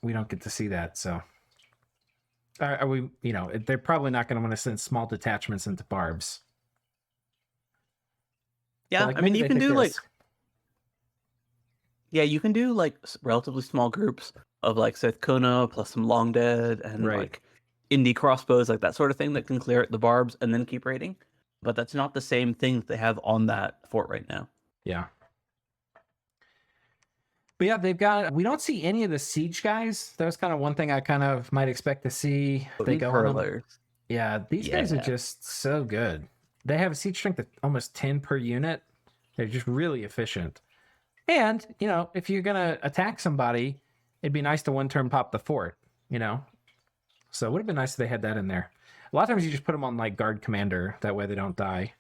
S1: we don't get to see that. So, are we? They're probably not going to want to send small detachments into barbs.
S2: Yeah,
S1: So,
S2: I mean you can do
S1: this.
S2: Yeah, you can do relatively small groups of Sith Kona plus some Long Dead and
S1: Right.
S2: indie crossbows, like that sort of thing that can clear the barbs and then keep raiding. But that's not the same thing that they have on that fort right now.
S1: Yeah. But yeah, they've got. We don't see any of the siege guys. That was kind of one thing I kind of might expect to see. They go on them.
S2: Hurlers.
S1: Yeah, these guys are just so good. They have a siege strength of almost 10 per unit. They're just really efficient. And, you know, if you're going to attack somebody, it'd be nice to one-turn pop the fort, you know? So it would have been nice if they had that in there. A lot of times you just put them on, like, guard commander. That way they don't die.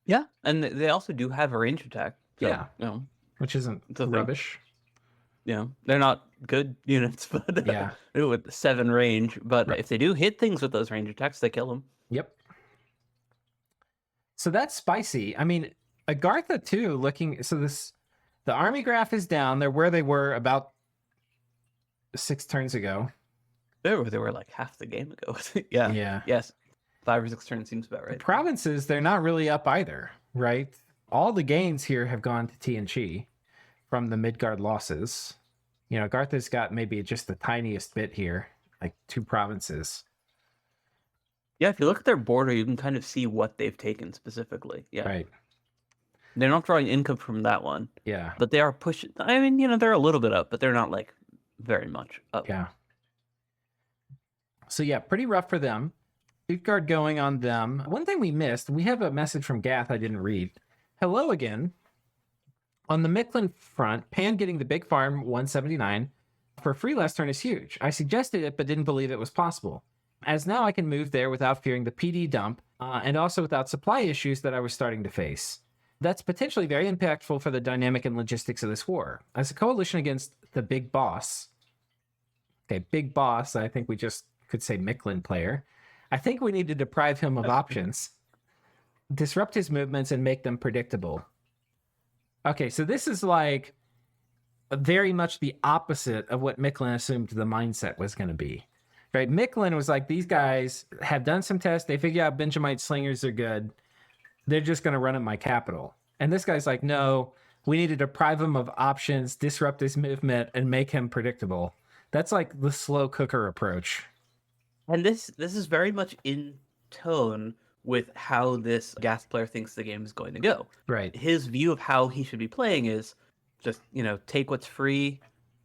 S2: Yeah, and they also do have a range attack. So,
S1: Yeah.
S2: You know,
S1: Which isn't rubbish.
S2: You know, they're not good units, but
S1: yeah,
S2: with 7 range. But if they do hit things with those range attacks, they kill them.
S1: Yep. So that's spicy. I mean, Agartha too. The army graph is down. They're where they were about 6 turns ago.
S2: They were like half the game ago. Yeah.
S1: Yeah.
S2: Yes. 5 or 6 turns seems about right.
S1: The provinces, they're not really up either, right? All the gains here have gone to T&G from the Midgard losses. You know, Gartha's got maybe just the tiniest bit here, like 2 provinces.
S2: Yeah, if you look at their border, you can kind of see what they've taken specifically. Yeah.
S1: Right.
S2: They're not drawing income from that one.
S1: Yeah.
S2: But they are pushing. I mean, you know, they're a little bit up, but they're not like very much up.
S1: Yeah. So yeah, pretty rough for them. Utgard going on them. One thing we missed, we have a message from Gath I didn't read. Hello again. On the Micklin front, Pan getting the big farm 179 for free last turn is huge. I suggested it, but didn't believe it was possible. As now I can move there without fearing the PD dump, and also without supply issues that I was starting to face. That's potentially very impactful for the dynamic and logistics of this war. As a coalition against the big boss, okay, big boss, I think we just could say Micklin player, I think we need to deprive him of options, disrupt his movements, and make them predictable. Okay, so this is like very much the opposite of what Micklin assumed the mindset was going to be. Right? Micklin was like, these guys have done some tests. They figure out Benjamite slingers are good. They're just going to run at my capital. And this guy's like, no, we need to deprive him of options, disrupt his movement, and make him predictable. That's like the slow cooker approach.
S2: And this is very much in tone with how this Gath player thinks the game is going to go.
S1: Right.
S2: His view of how he should be playing is just, you know, take what's free,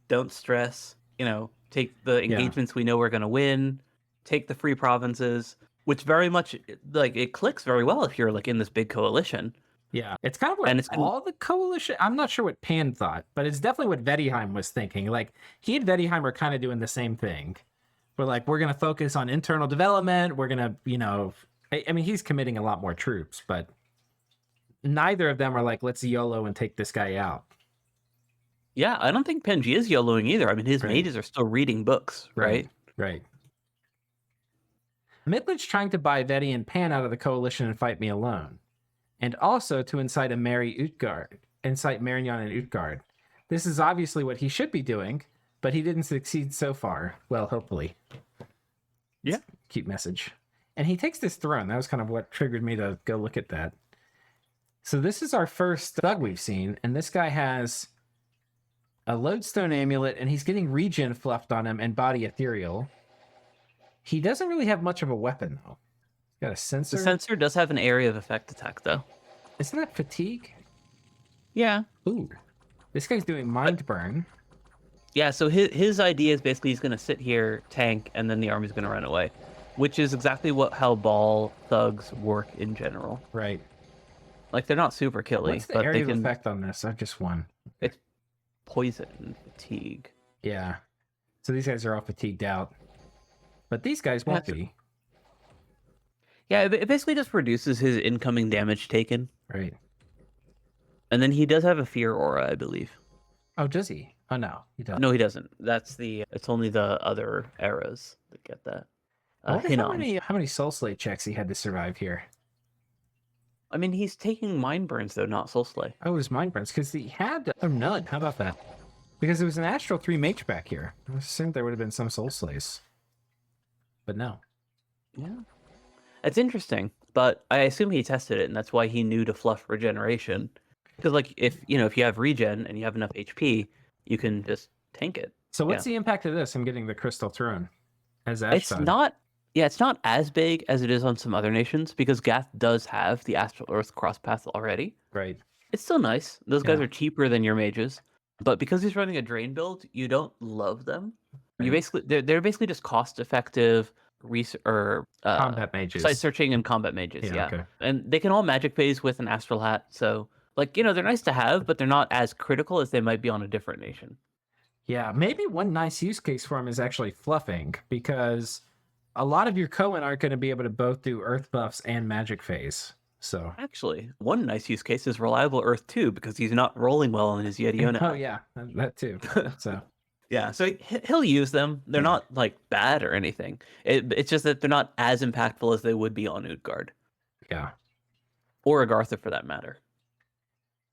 S2: don't stress, you know, take the engagements we know we're going to win, take the free provinces, which very much, like, it clicks very well if you're, like, in this big coalition.
S1: Yeah, it's kind of what all the coalition, I'm not sure what Pan thought, but it's definitely what Vedheim was thinking. Like, he and Vedheim are kind of doing the same thing. We're like, we're going to focus on internal development. We're going to, you know, I mean, he's committing a lot more troops, but neither of them are like, let's YOLO and take this guy out.
S2: Yeah, I don't think Penji is YOLOing either. I mean, his mages are still reading books, right?
S1: Right. Midland's trying to buy Vedi and Pan out of the coalition and fight me alone. And also to incite Marignon and Utgard. This is obviously what he should be doing, but he didn't succeed so far. Well, hopefully.
S2: Yeah.
S1: Cute message. And he takes this throne. That was kind of what triggered me to go look at that. So this is our first thug we've seen, and this guy has a lodestone amulet, and he's getting regen fluffed on him and body ethereal. He doesn't really have much of a weapon, though. He's got a sensor.
S2: The sensor does have an area of effect attack, though.
S1: Isn't that fatigue?
S2: Yeah.
S1: Ooh. This guy's doing mind burn.
S2: Yeah, so his idea is basically he's going to sit here, tank, and then the army's going to run away, which is exactly how ball thugs work in general.
S1: Right.
S2: Like, they're not super killy.
S1: What's the area of effect on this? I've just won.
S2: It's poison and fatigue.
S1: Yeah. So these guys are all fatigued out. But these guys won't be.
S2: Yeah, it basically just reduces his incoming damage taken.
S1: Right.
S2: And then he does have a fear aura, I believe.
S1: Oh, does he? Oh, no, he doesn't.
S2: No, he doesn't. It's only the other eras that get that.
S1: I wonder how many Soul Slay checks he had to survive here.
S2: I mean, he's taking Mind Burns, though, not Soul Slay.
S1: Oh, it was Mind Burns, because he had... Oh, none. How about that? Because it was an Astral 3 mage back here. I assumed there would have been some Soul Slays. But no.
S2: Yeah. It's interesting, but I assume he tested it, and that's why he knew to fluff regeneration. Because, like, if you have regen and you have enough HP, you can just tank it.
S1: So what's the impact of this? I'm getting the Crystal Throne. as
S2: It's
S1: Ashdod.
S2: not yeah, it's not as big as it is on some other nations because Gath does have the Astral Earth crosspath already.
S1: Right.
S2: It's still nice. Those guys
S1: Yeah.
S2: are cheaper than your mages, but because he's running a drain build, you don't love them. You
S1: Right.
S2: basically they're basically just cost effective
S1: Combat
S2: site
S1: mages.
S2: searching and combat mages,
S1: Yeah.
S2: yeah.
S1: Okay.
S2: And they can all magic phase with an astral hat, so like, they're nice to have, but they're not as critical as they might be on a different nation.
S1: Yeah. Maybe one nice use case for him is actually fluffing, because a lot of your Cohen aren't going to be able to both do earth buffs and magic phase. So.
S2: Actually, one nice use case is reliable Earth 2 because he's not rolling well on his Yetiona
S1: Oh
S2: hat.
S1: yeah, that too. So.
S2: Yeah, so he'll use them. They're
S1: Yeah.
S2: not like bad or anything. It's just that they're not as impactful as they would be on Utgard
S1: Yeah.
S2: or Agartha for that matter.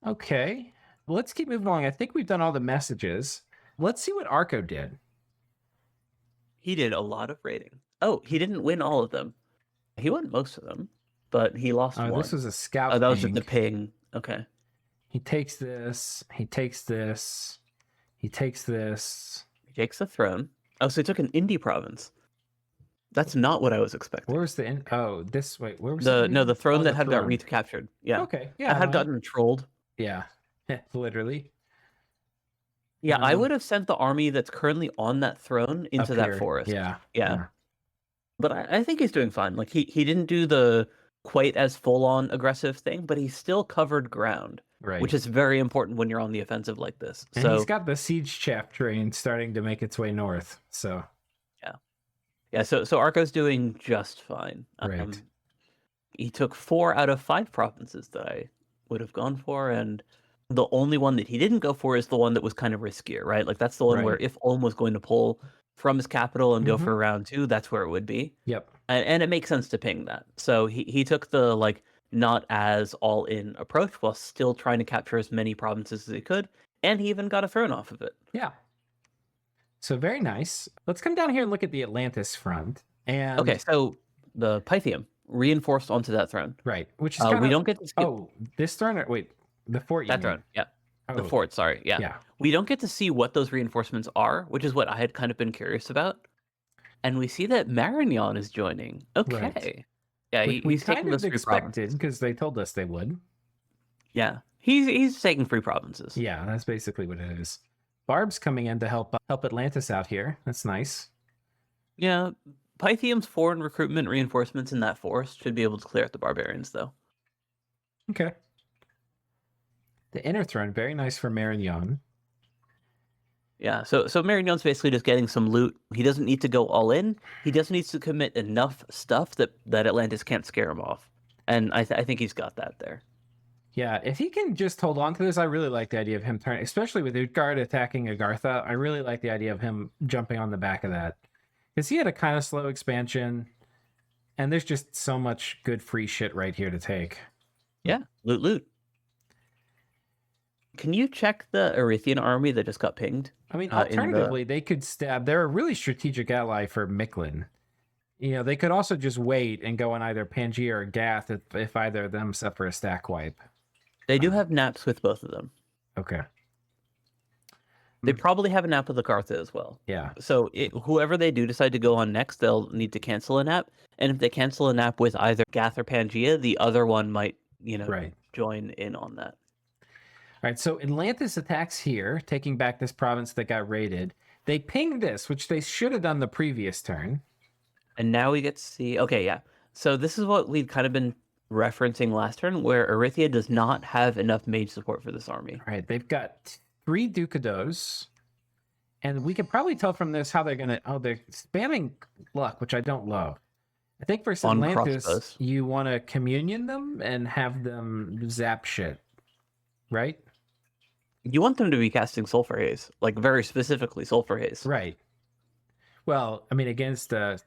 S1: Okay. Well, let's keep moving along. I think we've done all the messages. Let's see what Arco did.
S2: He did a lot of raiding. Oh, he didn't win all of them. He won most of them, but he lost one.
S1: This was a scout.
S2: Oh, that was just
S1: ping.
S2: the ping. Okay.
S1: He takes this. He takes this. He takes this.
S2: He takes the throne. Oh, so he took an indie province. That's not what I was expecting.
S1: Where was the oh, this wait, where was
S2: the throne
S1: oh,
S2: that
S1: the
S2: had got
S1: throne.
S2: recaptured. Yeah.
S1: Okay. Yeah.
S2: That had
S1: no,
S2: gotten trolled.
S1: Yeah. Literally.
S2: Yeah, I would have sent the army that's currently on that throne into
S1: Up
S2: that
S1: here.
S2: forest.
S1: Yeah.
S2: Yeah. But I think he's doing fine. Like he didn't do the quite as full on aggressive thing, but he still covered ground.
S1: Right.
S2: Which is very important when you're on the offensive like this.
S1: And
S2: so
S1: he's got the siege chaff train starting to make its way north. So
S2: yeah, so Arco's doing just fine.
S1: Right.
S2: He took 4 out of 5 provinces that I would have gone for, and the only one that he didn't go for is the one that was kind of riskier, right? Like that's the one where
S1: Right.
S2: if Ulm was going to pull from his capital and go
S1: Mhm.
S2: for round 2, that's where it would be.
S1: Yep.
S2: And it makes sense to ping that. So he took the like not as all in approach while still trying to capture as many provinces as he could, and he even got a throne off of it.
S1: Yeah. So very nice. Let's come down here and look at the Atlantis front. And
S2: Okay, so the Pythium reinforced onto that throne.
S1: right, which is kind
S2: we
S1: of,
S2: don't get to skip
S1: oh, this throne or wait, the fort. You
S2: that
S1: mean?
S2: throne. Yeah, the
S1: Oh,
S2: fort. Sorry. Yeah.
S1: Yeah.
S2: We don't get to see what those reinforcements are, which is what I had kind of been curious about. And we see that Marignan is joining. Okay.
S1: Right.
S2: Yeah,
S1: We
S2: he's taking
S1: kind
S2: those
S1: of
S2: free
S1: expected
S2: provinces.
S1: because they told us they would.
S2: Yeah, he's taking free provinces.
S1: Yeah, that's basically what it is. Barb's coming in to help Atlantis out here. That's nice.
S2: Yeah, Pythium's foreign recruitment reinforcements in that forest should be able to clear out the barbarians, though.
S1: Okay. The inner throne, very nice for Marignan.
S2: Yeah, so Marignan's basically just getting some loot. He doesn't need to go all in. He just needs to commit enough stuff that Atlantis can't scare him off. And I think he's got that there.
S1: Yeah, if he can just hold on to this, I really like the idea of him turning, especially with Utgard attacking Agartha. I really like the idea of him jumping on the back of that. Because he had a kind of slow expansion, and there's just so much good free shit right here to take.
S2: Yeah, loot. Can you check the Erythian army that just got pinged?
S1: I mean, alternatively, they could stab. They're a really strategic ally for Mictlan. You know, they could also just wait and go on either Pangaea or Gath if either of them suffer a stack wipe.
S2: They do have naps with both of them.
S1: Okay.
S2: They probably have a nap with Agartha as well.
S1: Yeah.
S2: So whoever they do decide to go on next, they'll need to cancel a nap. And if they cancel a nap with either Gath or Pangaea, the other one might,
S1: Right.
S2: join in on that.
S1: All right, so Atlantis attacks here, taking back this province that got raided. They ping this, which they should have done the previous turn.
S2: And now we get to see, okay, yeah. So this is what we'd kind of been referencing last turn, where Erythia does not have enough mage support for this army.
S1: All right, they've got 3 Ducados. And we can probably tell from this how they're going to... Oh, they're spamming luck, which I don't love. I think for
S2: On
S1: Atlantis,
S2: crossbows.
S1: you want to communion them and have them zap shit. Right?
S2: You want them to be casting Sulfur Haze, like very specifically Sulfur Haze.
S1: Right. Well, I mean, against a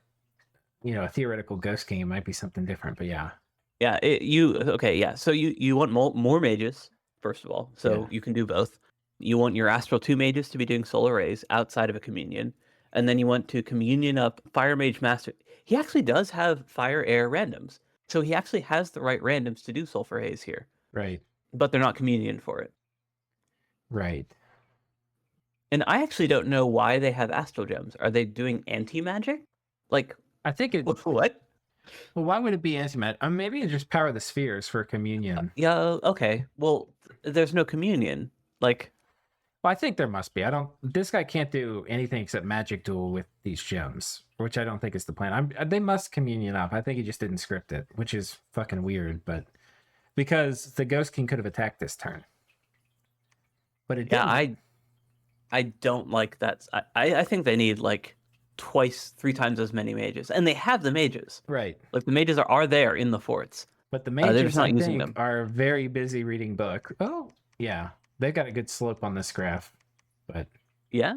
S1: theoretical Ghost King, it might be something different, but yeah.
S2: Yeah, so you want more mages, first of all, so you can do both. You want your Astral 2 mages to be doing Solar Rays outside of a Communion, and then you want to Communion up Fire Mage Master. He actually does have Fire Air randoms, so he actually has the right randoms to do Sulfur Haze here.
S1: Right.
S2: But they're not Communion for it.
S1: Right.
S2: And I actually don't know why they have Astral Gems. Are they doing anti-magic? Like,
S1: I think it.
S2: what?
S1: Well, why would it be antimatter? Maybe it just power the spheres for communion.
S2: Yeah, okay. Well, there's no communion. Like,
S1: Well, I think there must be. I don't. This guy can't do anything except magic duel with these gems, which I don't think is the plan. They must communion up. I think he just didn't script it, which is fucking weird. But because the Ghost King could have attacked this turn, but it
S2: yeah,
S1: didn't.
S2: I don't like that. I think they need like twice, 3 times as many mages, and they have the mages.
S1: Right.
S2: Like the mages are there in the forts.
S1: But the
S2: They're
S1: mages,
S2: just not
S1: I
S2: using
S1: think,
S2: them.
S1: are very busy reading book. Oh, yeah, they've got a good slope on this graph. But
S2: Yeah.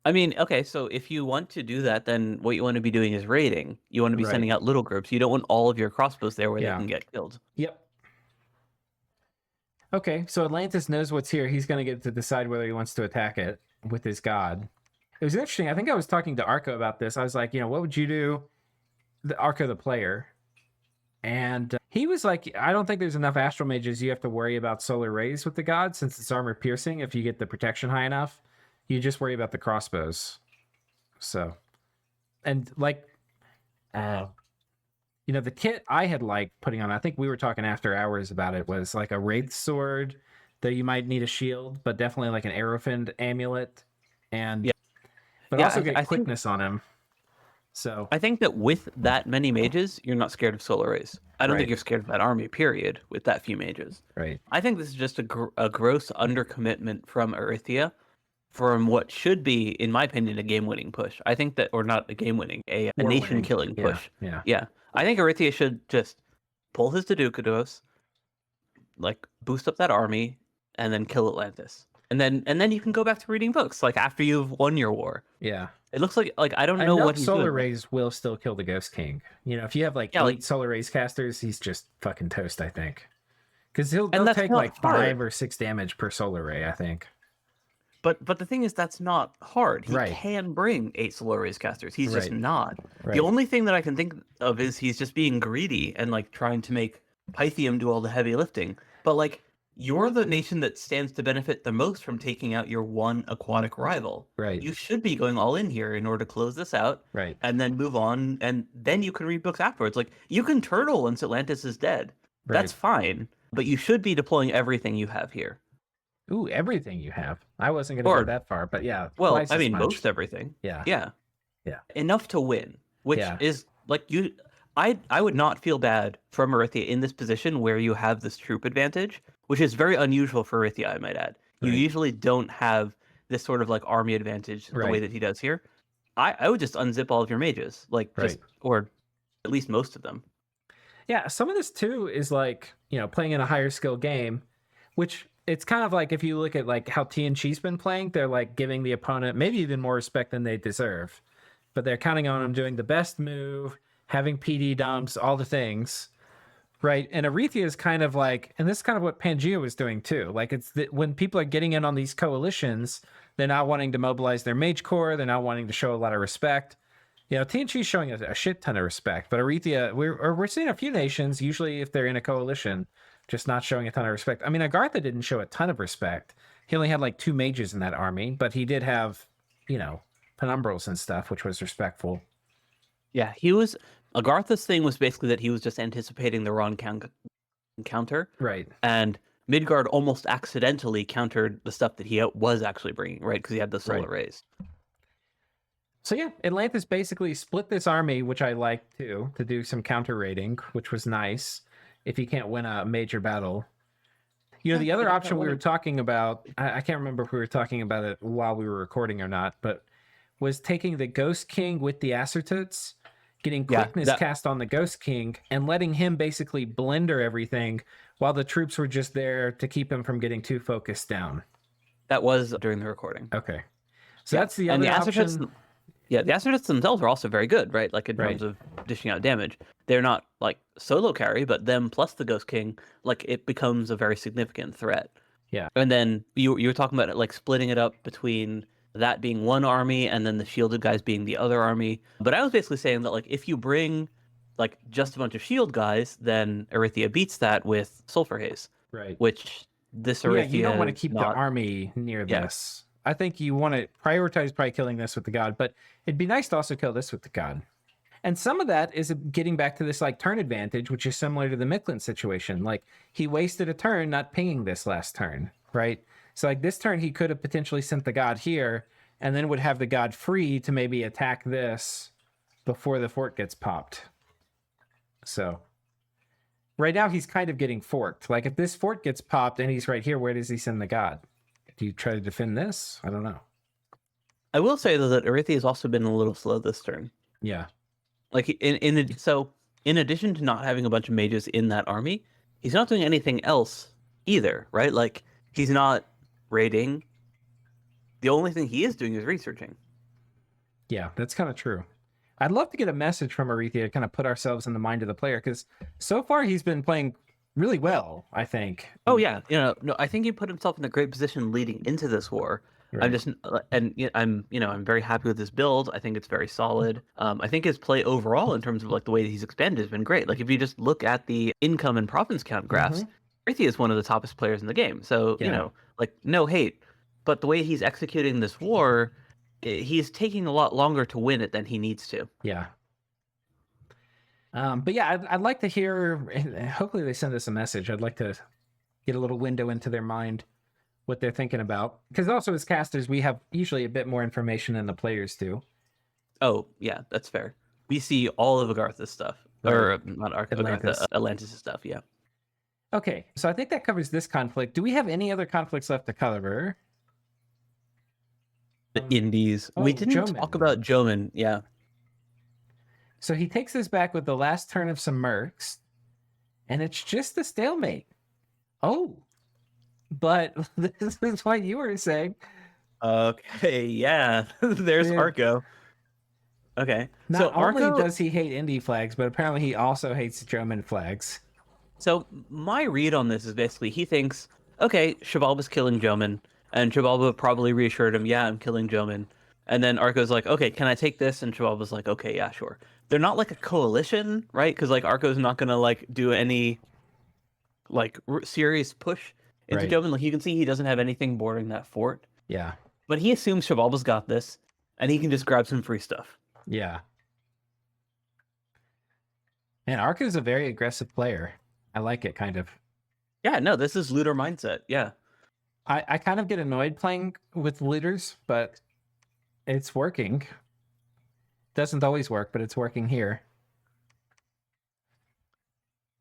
S2: I mean, okay, so if you want to do that, then what you want to be doing is raiding. You want to be
S1: Right.
S2: sending out little groups. You don't want all of your crossbows there where
S1: Yeah.
S2: they can get killed.
S1: Yep. Okay, so Atlantis knows what's here. He's going to get to decide whether he wants to attack it with his god. It was interesting. I think I was talking to Arco about this. I was like, what would you do? The Arco, the player. And he was like, I don't think there's enough astral mages. You have to worry about solar rays with the god since it's armor piercing. If you get the protection high enough, you just worry about the crossbows. So, and like, the kit I had liked putting on, I think we were talking after hours about it, was like a Wraith sword that you might need a shield, but definitely like an Aerofiend amulet. And,
S2: Yeah.
S1: but
S2: Yeah,
S1: also get
S2: I think-
S1: quickness on him. So,
S2: I think that with that many mages, you're not scared of solar rays. I don't
S1: Right.
S2: think you're scared of that army, period, with that few mages.
S1: right.
S2: I think this is just a gross undercommitment from Arithia from what should be, in my opinion, a game-winning push. I think that, or not a game-winning, a
S1: War-winning.
S2: nation-killing
S1: Yeah,
S2: push.
S1: yeah.
S2: Yeah. I think Arithia should just pull his Deducados, like boost up that army, and then kill Atlantis. And then you can go back to reading books, like after you've won your war.
S1: Yeah.
S2: It looks like I don't
S1: I
S2: know
S1: know
S2: what he's
S1: solar
S2: doing.
S1: rays will still kill the Ghost King. If you have like
S2: Yeah,
S1: 8
S2: like-
S1: solar rays casters, he's just fucking toast, I think. Because they'll
S2: that's
S1: take
S2: not
S1: like 5
S2: hard.
S1: or 6 damage per solar ray, I think.
S2: But the thing is, that's not hard. He
S1: Right.
S2: can bring 8 Solar Rays casters. He's just
S1: Right.
S2: not.
S1: Right.
S2: The only thing that I can think of is he's just being greedy and like trying to make Pythium do all the heavy lifting. But like, you're the nation that stands to benefit the most from taking out your one aquatic rival.
S1: Right.
S2: You should be going all in here in order to close this out
S1: Right.
S2: and then move on, and then you can read books afterwards. Like, you can turtle once Atlantis is dead.
S1: Right.
S2: That's fine. But you should be deploying everything you have here.
S1: Ooh, everything you have. I wasn't going to
S2: Or-
S1: go that far, but yeah.
S2: Well,
S1: twice
S2: I
S1: as
S2: mean,
S1: much.
S2: most everything.
S1: Yeah.
S2: Yeah.
S1: Yeah.
S2: Enough to win, which
S1: Yeah.
S2: is like I would not feel bad for Erythia in this position where you have this troop advantage, which is very unusual for Erythia, I might add. You
S1: Right.
S2: usually don't have this sort of like army advantage the way
S1: Right.
S2: that he does here. I would just unzip all of your mages, like just
S1: Right.
S2: or at least most of them.
S1: Yeah, some of this too is like, playing in a higher skill game, which it's kind of like if you look at like how TNG's been playing, they're like giving the opponent maybe even more respect than they deserve. But they're counting on them doing the best move, having PD dumps, all the things. Right. And Arethia is kind of like, and this is kind of what Pangea was doing too. Like it's when people are getting in on these coalitions, they're not wanting to mobilize their mage corps. They're not wanting to show a lot of respect. TNG's showing a shit ton of respect, but Arethia, we're seeing a few nations, usually if they're in a coalition, just not showing a ton of respect. I mean, Agartha didn't show a ton of respect. He only had like 2 mages in that army, but he did have, penumbrals and stuff, which was respectful.
S2: Yeah, Agartha's thing was basically that he was just anticipating the wrong counter.
S1: Right.
S2: And Midgard almost accidentally countered the stuff that he was actually bringing, right? Because he had the solar
S1: Right.
S2: rays.
S1: So yeah, Atlantis basically split this army, which I liked too, to do some counter raiding, which was nice if you can't win a major battle. The other option we were talking about, I can't remember if we were talking about it while we were recording or not, but was taking the Ghost King with the Acertutes, getting quickness cast on the Ghost King, and letting him basically blender everything while the troops were just there to keep him from getting too focused down.
S2: That was during the recording.
S1: Okay. So that's the other
S2: and the
S1: option.
S2: Acertutes, the Acertutes themselves are also very good, right? Like in
S1: Right.
S2: terms of dishing out damage. They're not like solo carry, but them plus the Ghost King, like it becomes a very significant threat.
S1: Yeah.
S2: And then you were talking about it, like splitting it up between that being one army and then the shielded guys being the other army. But I was basically saying that like if you bring like just a bunch of shield guys, then Erythia beats that with Sulfur Haze,
S1: Right.
S2: which this Erythia
S1: you don't want to keep
S2: not...
S1: the army near
S2: Yeah.
S1: this. I think you want to prioritize probably killing this with the god, but it'd be nice to also kill this with the god. And some of that is getting back to this like turn advantage, which is similar to the Micklin situation. Like he wasted a turn not pinging this last turn, right? So like this turn he could have potentially sent the god here and then would have the god free to maybe attack this before the fort gets popped. So right now he's kind of getting forked. Like if this fort gets popped and he's right here, where does he send the god? Do you try to defend this? I don't know.
S2: I will say though that Arithia has also been a little slow this turn.
S1: Yeah.
S2: Like in addition to not having a bunch of mages in that army, he's not doing anything else either, right? Like he's not raiding. The only thing he is doing is researching.
S1: Yeah, that's kind of true. I'd love to get a message from Arithia to kind of put ourselves in the mind of the player, because so far he's been playing really well, I think.
S2: Oh yeah, no, I think he put himself in a great position leading into this war.
S1: Right.
S2: I'm very happy with his build. I think it's very solid. I think his play overall in terms of like the way that he's expanded has been great. Like if you just look at the income and province count graphs, Arithia is one of the toppest players in the game. So like no hate, but the way he's executing this war, he's taking a lot longer to win it than he needs to.
S1: Yeah. But yeah, I'd like to hear, hopefully they send us a message. I'd like to get a little window into their mind, what they're thinking about. Because also as casters, we have usually a bit more information than the players do.
S2: Oh, yeah, that's fair. We see all of Agartha's stuff.
S1: Right.
S2: Or not
S1: Atlantis.
S2: Agartha, Atlantis' stuff, yeah.
S1: Okay, so I think that covers this conflict. Do we have any other conflicts left to cover?
S2: The Indies. We didn't
S1: Jomin.
S2: talk about Jomin, yeah.
S1: So he takes us back with the last turn of some mercs, and it's just a stalemate. Oh, but this is what you were saying.
S2: Okay, yeah. There's
S1: Dude.
S2: Arco. Okay.
S1: Not
S2: so
S1: only
S2: Arco,
S1: does he hate indie flags, but apparently he also hates German flags.
S2: So my read on this is basically he thinks, okay, Xibalba's killing Jomin, and Xibalba probably reassured him, yeah, I'm killing Jomin. And then Arco's like, okay, can I take this? And Xibalba's like, okay, yeah, sure. They're not like a coalition, right? Because like Arco's not gonna like do any like serious push into
S1: Right.
S2: Jomin. Like you can see he doesn't have anything bordering that fort.
S1: Yeah.
S2: But he assumes Xibalba's got this, and he can just grab some free stuff.
S1: Yeah. And Arca is a very aggressive player. I like it, kind of.
S2: Yeah, no, this is looter mindset. Yeah.
S1: I kind of get annoyed playing with looters, but it's working. Doesn't always work, but it's working here.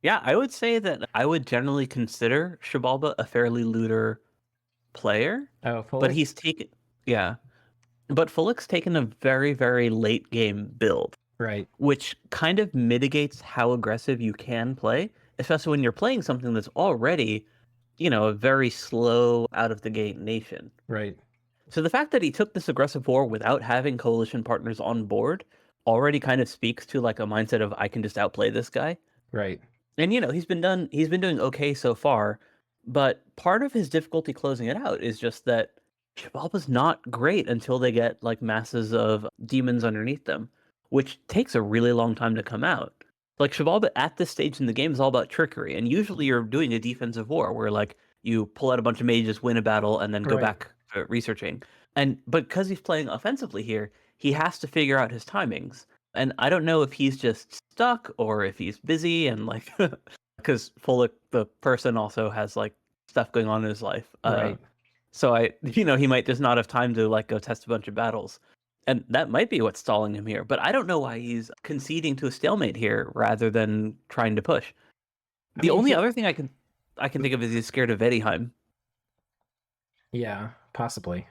S2: Yeah, I would say that I would generally consider Xibalba a fairly looter player.
S1: Oh, fully?
S2: But he's taken, yeah. But Fulik's taken a very, very late game build,
S1: Right.
S2: which kind of mitigates how aggressive you can play, especially when you're playing something that's already, a very slow out of the gate nation.
S1: Right.
S2: So the fact that he took this aggressive war without having coalition partners on board already kind of speaks to like a mindset of I can just outplay this guy.
S1: Right.
S2: And he's been doing okay so far, but part of his difficulty closing it out is just that Xibalba's not great until they get like masses of demons underneath them, which takes a really long time to come out. Like Xibalba at this stage in the game is all about trickery, and usually you're doing a defensive war where like you pull out a bunch of mages, win a battle, and then go
S1: Right.
S2: back to researching. But because he's playing offensively here, he has to figure out his timings. And I don't know if he's just stuck or if he's busy and like because Fulik the person also has like stuff going on in his life.
S1: Right.
S2: So he might just not have time to like go test a bunch of battles. And that might be what's stalling him here. But I don't know why he's conceding to a stalemate here rather than trying to push. The only other thing I can think of is he's scared of Vedheim.
S1: Yeah, possibly.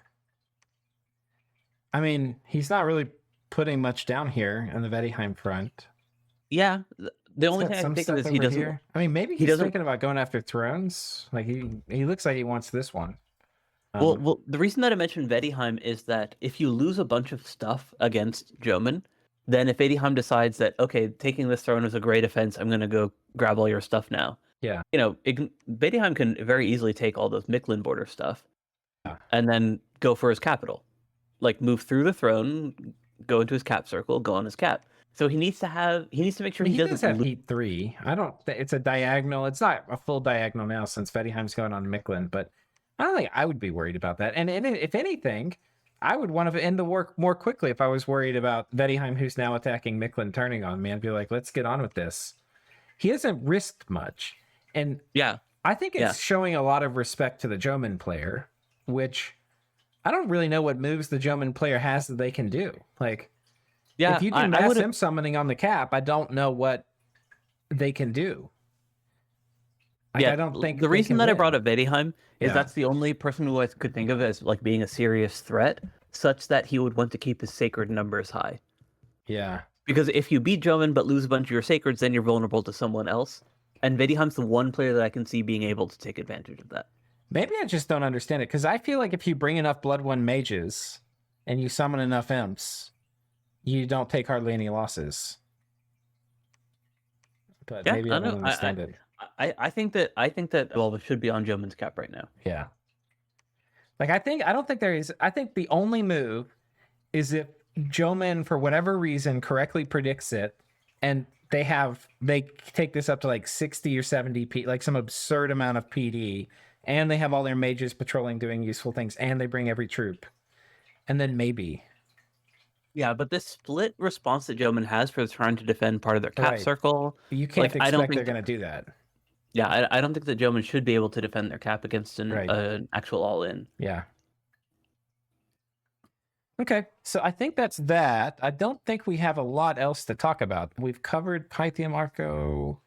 S1: I mean, he's not really putting much down here on the Vedheim front.
S2: Yeah, the only
S1: He's got
S2: thing I
S1: some
S2: can think of
S1: stuff
S2: is he
S1: over
S2: doesn't.
S1: here. I mean, maybe
S2: he
S1: he's
S2: doesn't-
S1: thinking about going after thrones. Like he looks like he wants this one.
S2: Well, the reason that I mentioned Vedheim is that if you lose a bunch of stuff against Jomin, then if Vedheim decides that, okay, taking this throne is a great offense, I'm going to go grab all your stuff now.
S1: Yeah.
S2: Vedheim can very easily take all those Micklin border stuff and then go for his capital. Like move through the throne, go into his cap circle, go on his cap. So he needs to make sure
S1: he
S2: he
S1: does
S2: doesn't
S1: have heat 3. I don't. It's a diagonal. It's not a full diagonal now since Vedheim's going on Micklin, but I don't think I would be worried about that. And if anything, I would want to end the war more quickly if I was worried about Vedheim, who's now attacking Micklin, turning on me. I'd be like, let's get on with this. He hasn't risked much. And
S2: Yeah.
S1: I think
S2: Yeah.
S1: it's showing a lot of respect to the Joman player, which I don't really know what moves the Joman player has that they can do. Like,
S2: Yeah.
S1: if you do
S2: I
S1: mass
S2: would
S1: imp summoning on the cap, I don't know what they can do. Like,
S2: Yeah,
S1: I don't think
S2: the
S1: they
S2: reason
S1: can
S2: that I
S1: win.
S2: brought up Vedheim is
S1: Yeah.
S2: that's the only person who I could think of as like being a serious threat, such that he would want to keep his sacred numbers high.
S1: Yeah.
S2: Because if you beat Joman but lose a bunch of your sacreds, then you're vulnerable to someone else. And Vedheim's the one player that I can see being able to take advantage of that.
S1: Maybe I just don't understand it, because I feel like if you bring enough Blood One mages and you summon enough imps, you don't take hardly any losses. But
S2: Yeah,
S1: maybe I
S2: I
S1: don't
S2: know.
S1: understand it.
S2: I think that Volva should be on Joman's cap right now.
S1: Yeah. Like, I don't think there is. I think the only move is if Joman, for whatever reason, correctly predicts it, and they take this up to like 60 or 70 P, like some absurd amount of PD, and they have all their mages patrolling, doing useful things, and they bring every troop. And then maybe.
S2: Yeah, but this split response that Joman has for trying to defend part of their cap
S1: Right.
S2: circle,
S1: You can't
S2: I don't
S1: expect they're
S2: think
S1: going to do that.
S2: Yeah, I don't think that Joman should be able to defend their cap against an actual all-in.
S1: Yeah. Okay, so I think that's that. I don't think we have a lot else to talk about. We've covered Pythium Arco,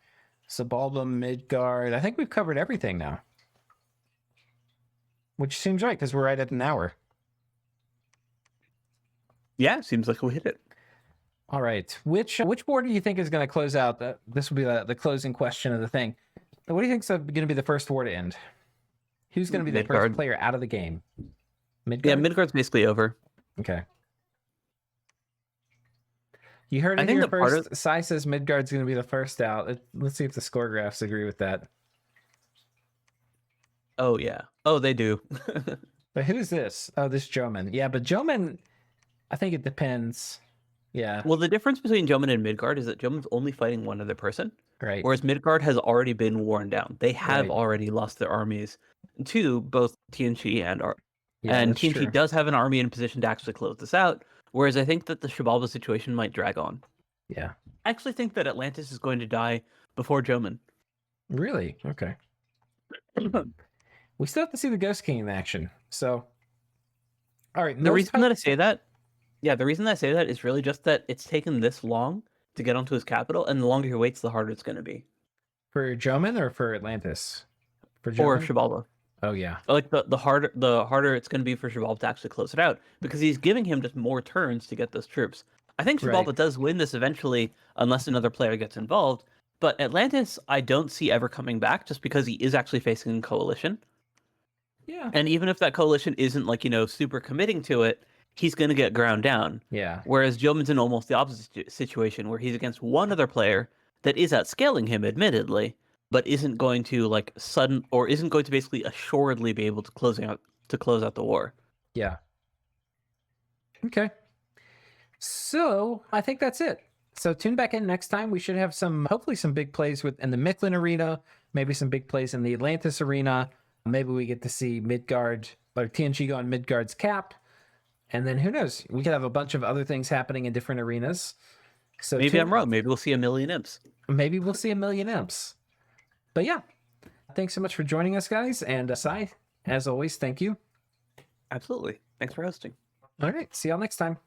S1: Sabalba, Midgard. I think we've covered everything now. Which seems right, because we're right at an hour.
S2: Yeah, seems like we hit it.
S1: All right. Which board do you think is going to close out? This will be the closing question of the thing. What do you think is going to be the first war to end? Who's going to be the
S2: Midgard.
S1: first player out of the game? Midgard?
S2: Yeah, Midgard's basically over.
S1: Okay. You heard it here first. Sai says Midgard's going to be the first out. Let's see if the score graphs agree with that.
S2: Oh, yeah. Oh, they do.
S1: But who's this? Oh, this Joman. Yeah, but Joman, I think it depends. Yeah.
S2: Well, the difference between Joman and Midgard is that Joman's only fighting one other person.
S1: Right.
S2: Whereas Midgard has already been worn down. They have already lost their armies to both TNG and and TNG
S1: true.
S2: does have an army in position to actually close this out. Whereas I think that the Xibalba situation might drag on.
S1: Yeah.
S2: I actually think that Atlantis is going to die before Joman.
S1: Really? Okay. We still have to see the Ghost King in action. So, all right.
S2: The reason that I say that is really just that it's taken this long to get onto his capital, and the longer he waits, the harder it's going to be.
S1: For Joman or for Atlantis?
S2: For
S1: Joman?
S2: Xibalba.
S1: Oh yeah.
S2: Like the harder it's going to be for Xibalba to actually close it out, because he's giving him just more turns to get those troops. I think Xibalba does win this eventually, unless another player gets involved. But Atlantis, I don't see ever coming back, just because he is actually facing a coalition.
S1: Yeah.
S2: And even if that coalition isn't super committing to it, he's going to get ground down.
S1: Yeah.
S2: Whereas Joman's in almost the opposite situation, where he's against one other player that is outscaling him, admittedly, but isn't going to isn't going to basically assuredly be able to close out the war.
S1: Yeah. Okay. So I think that's it. So tune back in next time. We should have hopefully some big plays in the Micklin arena, maybe some big plays in the Atlantis arena. Maybe we get to see Midgard or TNG go on Midgard's cap. And then who knows? We could have a bunch of other things happening in different arenas. So
S2: maybe I'm wrong. Maybe we'll see 1 million imps.
S1: Maybe we'll see 1 million imps. But yeah, thanks so much for joining us, guys. And Sai, as always, thank you.
S2: Absolutely. Thanks for hosting.
S1: All right. See y'all next time.